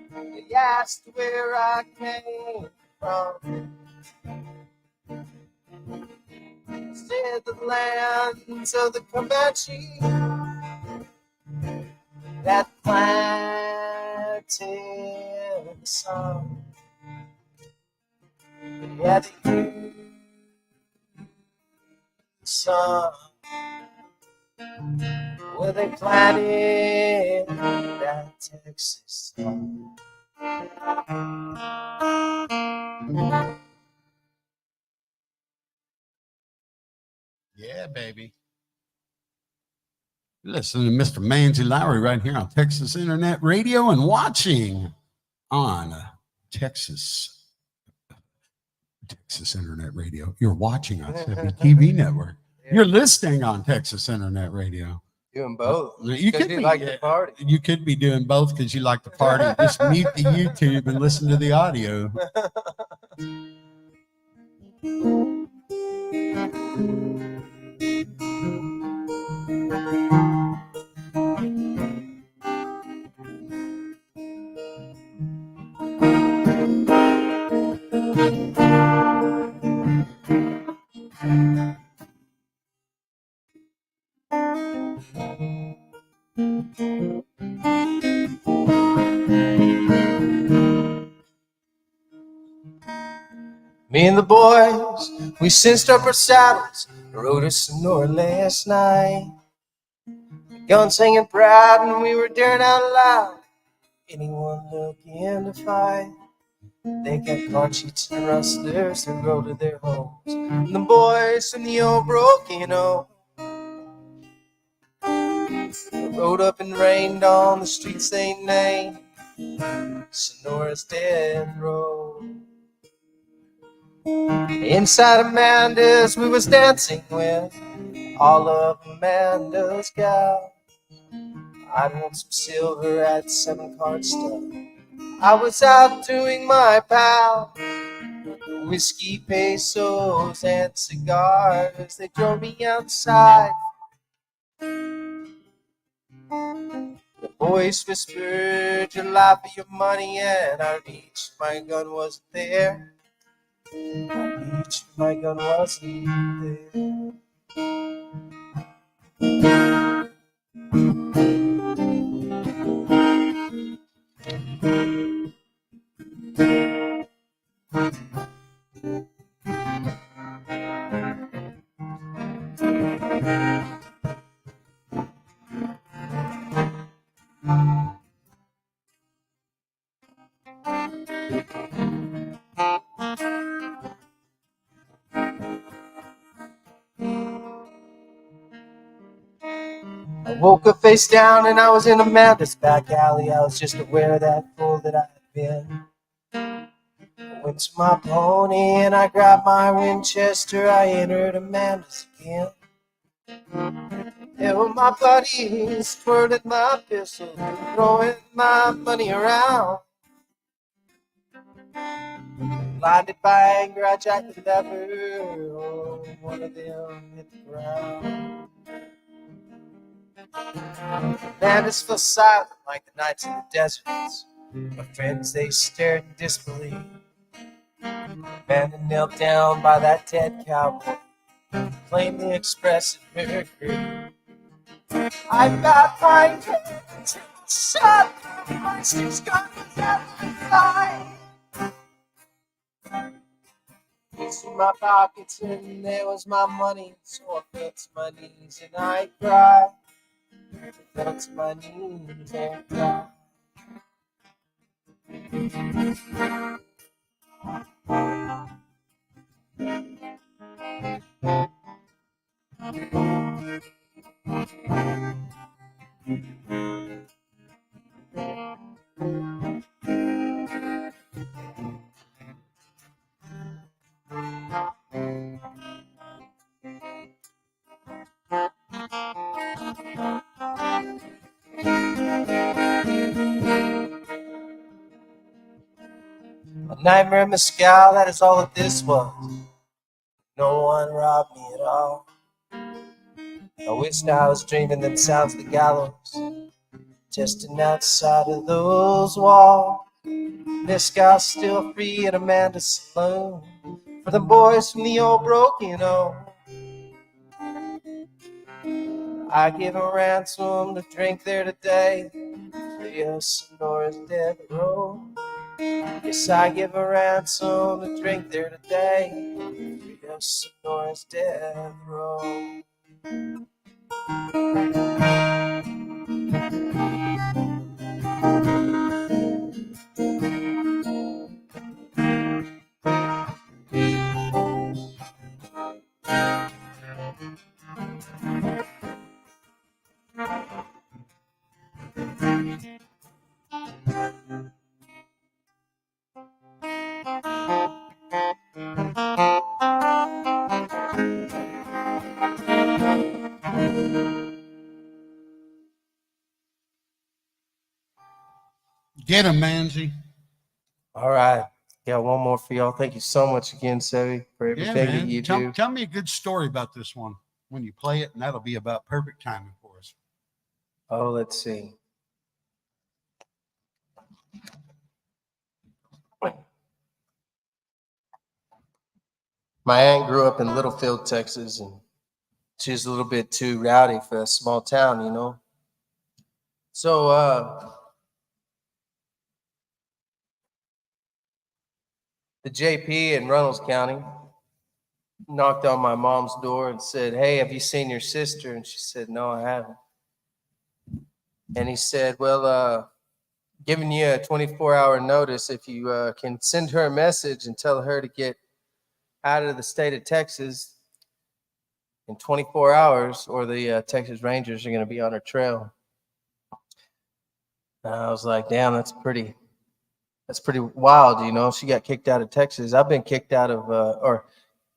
they asked where I came from. Said the lands of the Comanche that planted the sun. Yeah, they grew the sun. Where they planted that Texas sun. Yeah, baby. Listen to Mr. Manzy Lowry right here on Texas Internet Radio and watching on Texas Internet Radio. You're watching on Sebby TV Network. Yeah. You're listening on Texas Internet Radio. Doing both. You could be be like the party. You could be doing both because you like the party. Just mute the YouTube and listen to the audio. Me and the boys, we cinched up our saddles, rode to Sonora last night. The guns hanging proud and we were daring out loud. Anyone looking to fight? They got car sheets and rustlers that rode to their homes. And the boys from the old broken home rode up and rained on the streets they named Sonora's dead road. Inside Amanda's we was dancing with all of Amanda's gals. I want some silver at 7 card stuff. I was out doing my pal. Whiskey, pesos, and cigars. They drove me outside. The voice whispered, your life or your money, and I reached. My gun wasn't there. I reached. My gun wasn't there. I woke up face down and I was in Amanda's back alley. I was just aware of that fool that I had been. I went to my pony and I grabbed my Winchester. I entered Amanda's again. There were my buddies twirling my pistol, throwing my money around. Blinded by anger, I jacked the lever. Oh, one of them hit the ground. Bandits fell silent like the nights in the deserts. My friends, they stared in disbelief. Amanda knelt down by that dead cowboy, plainly expressing her grief. I got my head shot, my 6 gun was at my side. Reached in my pockets and there was my money, so I fell to my knees and I cried. I fell to my knees and cried. A nightmare mescal, that is all that this was. No one robbed me at all. I wished I was dreaming them sounds of the gallows, testing outside of those walls. Mescal still free at Amanda's saloon for the boys from the old broken home. I give a ransom to drink there today for your Sonora's death row. Yes, I give a ransom to drink there today for your Sonora's death row. Get him, Manzy. All right. Got one more for y'all. Thank you so much again, Sebby, for Yeah, everything that man. you Tell, do. tell me a good story about this one when you play it, and that'll be about perfect timing for us. Oh, let's see. My aunt grew up in Littlefield, Texas, and she's a little bit too rowdy for a small town, you know. So the JP in Reynolds County knocked on my mom's door and said, "Hey, have you seen your sister?" And she said, "No, I haven't." And he said, "Well, giving you a 24-hour notice. If you can send her a message and tell her to get out of the state of Texas in 24 hours, or the Texas Rangers are going to be on her trail." And I was like, "Damn, that's pretty wild, you know." She got kicked out of Texas. I've been kicked out of, or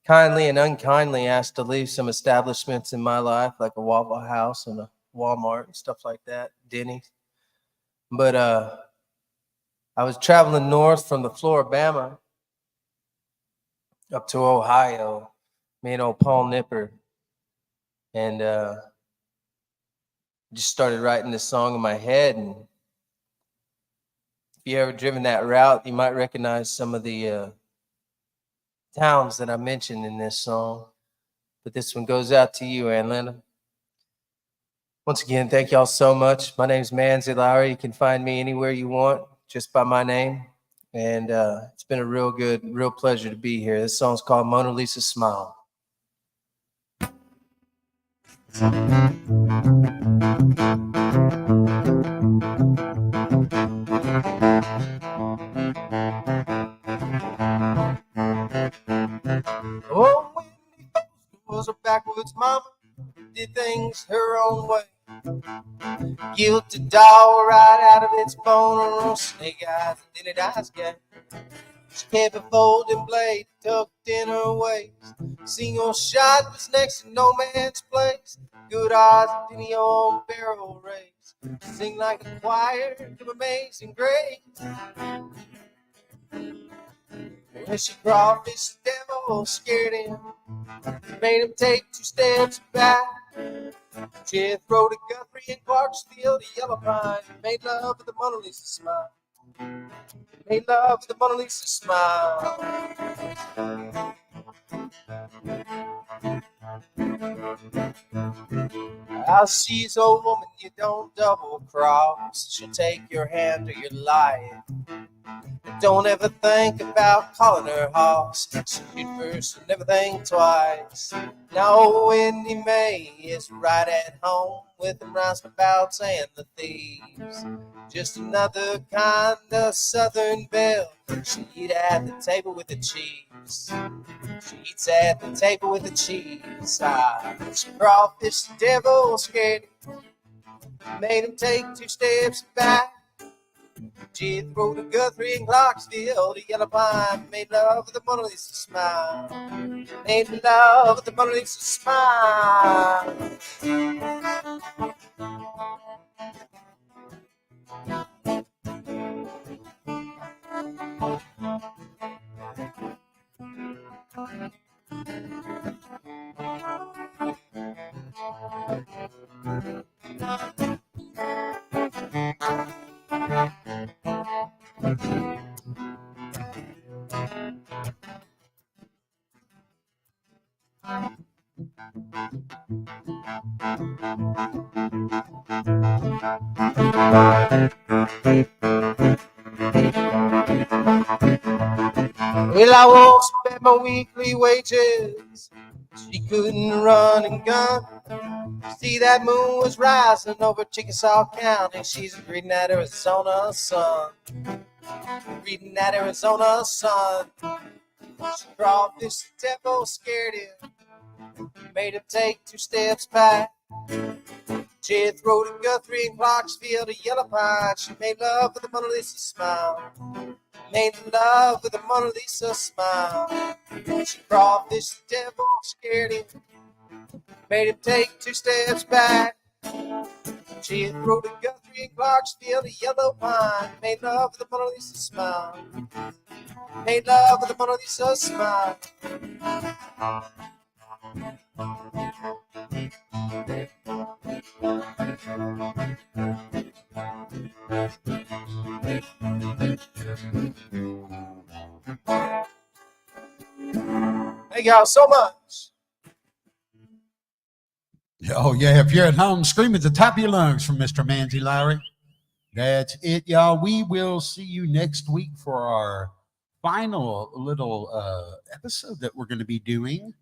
kindly and unkindly asked to leave some establishments in my life, like a Waffle House and a Walmart and stuff like that, Denny's. But I was traveling north from the Floribama up to Ohio, me and old Paul Nipper, and just started writing this song in my head. And if you ever driven that route, you might recognize some of the towns that I mentioned in this song. But this one goes out to you, Atlanta. Once again, thank y'all so much. My name's Manzy Lowry. You can find me anywhere you want, just by my name. And it's been a real pleasure to be here. This song's called Mona Lisa Smile. Oh, Wendy was a backwoods mama, did things her own way. Guilty dog right out of its bone, or snake eyes and did it eyes game. She kept a folding blade tucked in her waist. Single shot was next to no man's place. Good odds and Denny on barrel race. Sing like a choir to Amazing Grace. When she brought this devil, scared him, made him take 2 steps back. Jethro to Guthrie and Clarksville to Yellow Pine, made love with the Mona Lisa smile. Made love with the Mona Lisa smile. I'll she's old woman you don't double cross. She'll take your hand or your life. Don't ever think about calling her hoss. Shoot first and never think twice. Now Wendy May is right at home with the roustabouts and the thieves. Just another kind of Southern belle. She eat at the table with the Chiefs. She eats at the table with the Chiefs. She crawfish the devil scared him, made him take 2 steps back. Jethro to Guthrie and Clarksville to Yellow Pine, made love with the Mona Lisa smile. Made love with the Mona Lisa smile. Well, I won't spend my weekly wages. She couldn't run and gun. See, that moon was rising over Chickasaw County. She's reading that Arizona sun. Reading that Arizona sun. She crawfish the devil, scared him, made him take 2 steps back. Jethro to Guthrie and Clarksville to Yellow Pine. She made love with the Mona Lisa smile. Made love with the Mona Lisa smile. She crawfish the devil, scared him, made him take 2 steps back. Jethro to Guthrie and Clarksville to Yellow Pine. Made love with the Mona Lisa smile. Made love with the Mona Lisa smile. Thank y'all so much. Oh, yeah. If you're at home, scream at the top of your lungs from Mr. Manzy Lowry. That's it, y'all. We will see you next week for our final little episode that we're going to be doing.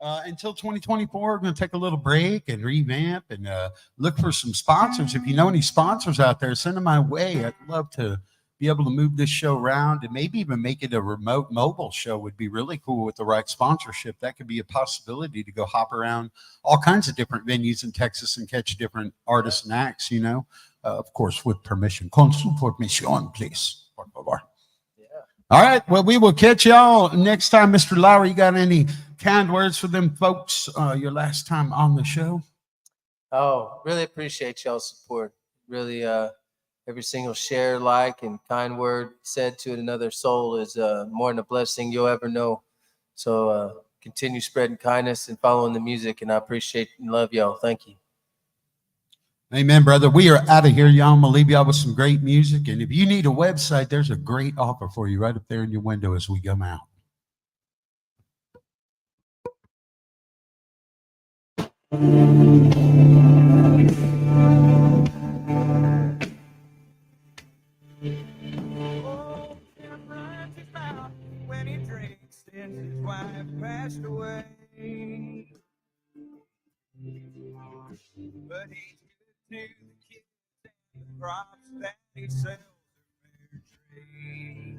Until 2024, we're going to take a little break and revamp and look for some sponsors. If you know any sponsors out there, send them my way. I'd love to be able to move this show around and maybe even make it a remote mobile show. Would be really cool with the right sponsorship. That could be a possibility to go hop around all kinds of different venues in Texas and catch different artists and acts, you know, of course, with permission. Con su permisión, please. Por favor. All right. Well, we will catch y'all next time. Mr. Lowry, you got any kind words for them folks your last time on the show? Oh, really appreciate y'all's support. Really, every single share, like, and kind word said to another soul is more than a blessing you'll ever know. So continue spreading kindness and following the music, and I appreciate and love y'all. Thank you. Amen, brother. We are out of here, y'all. I'm going to leave y'all with some great music. And if you need a website, there's a great offer for you right up there in your window as we come out. wife passed away. But he's good to the kids and the crops that he sells are fair trade.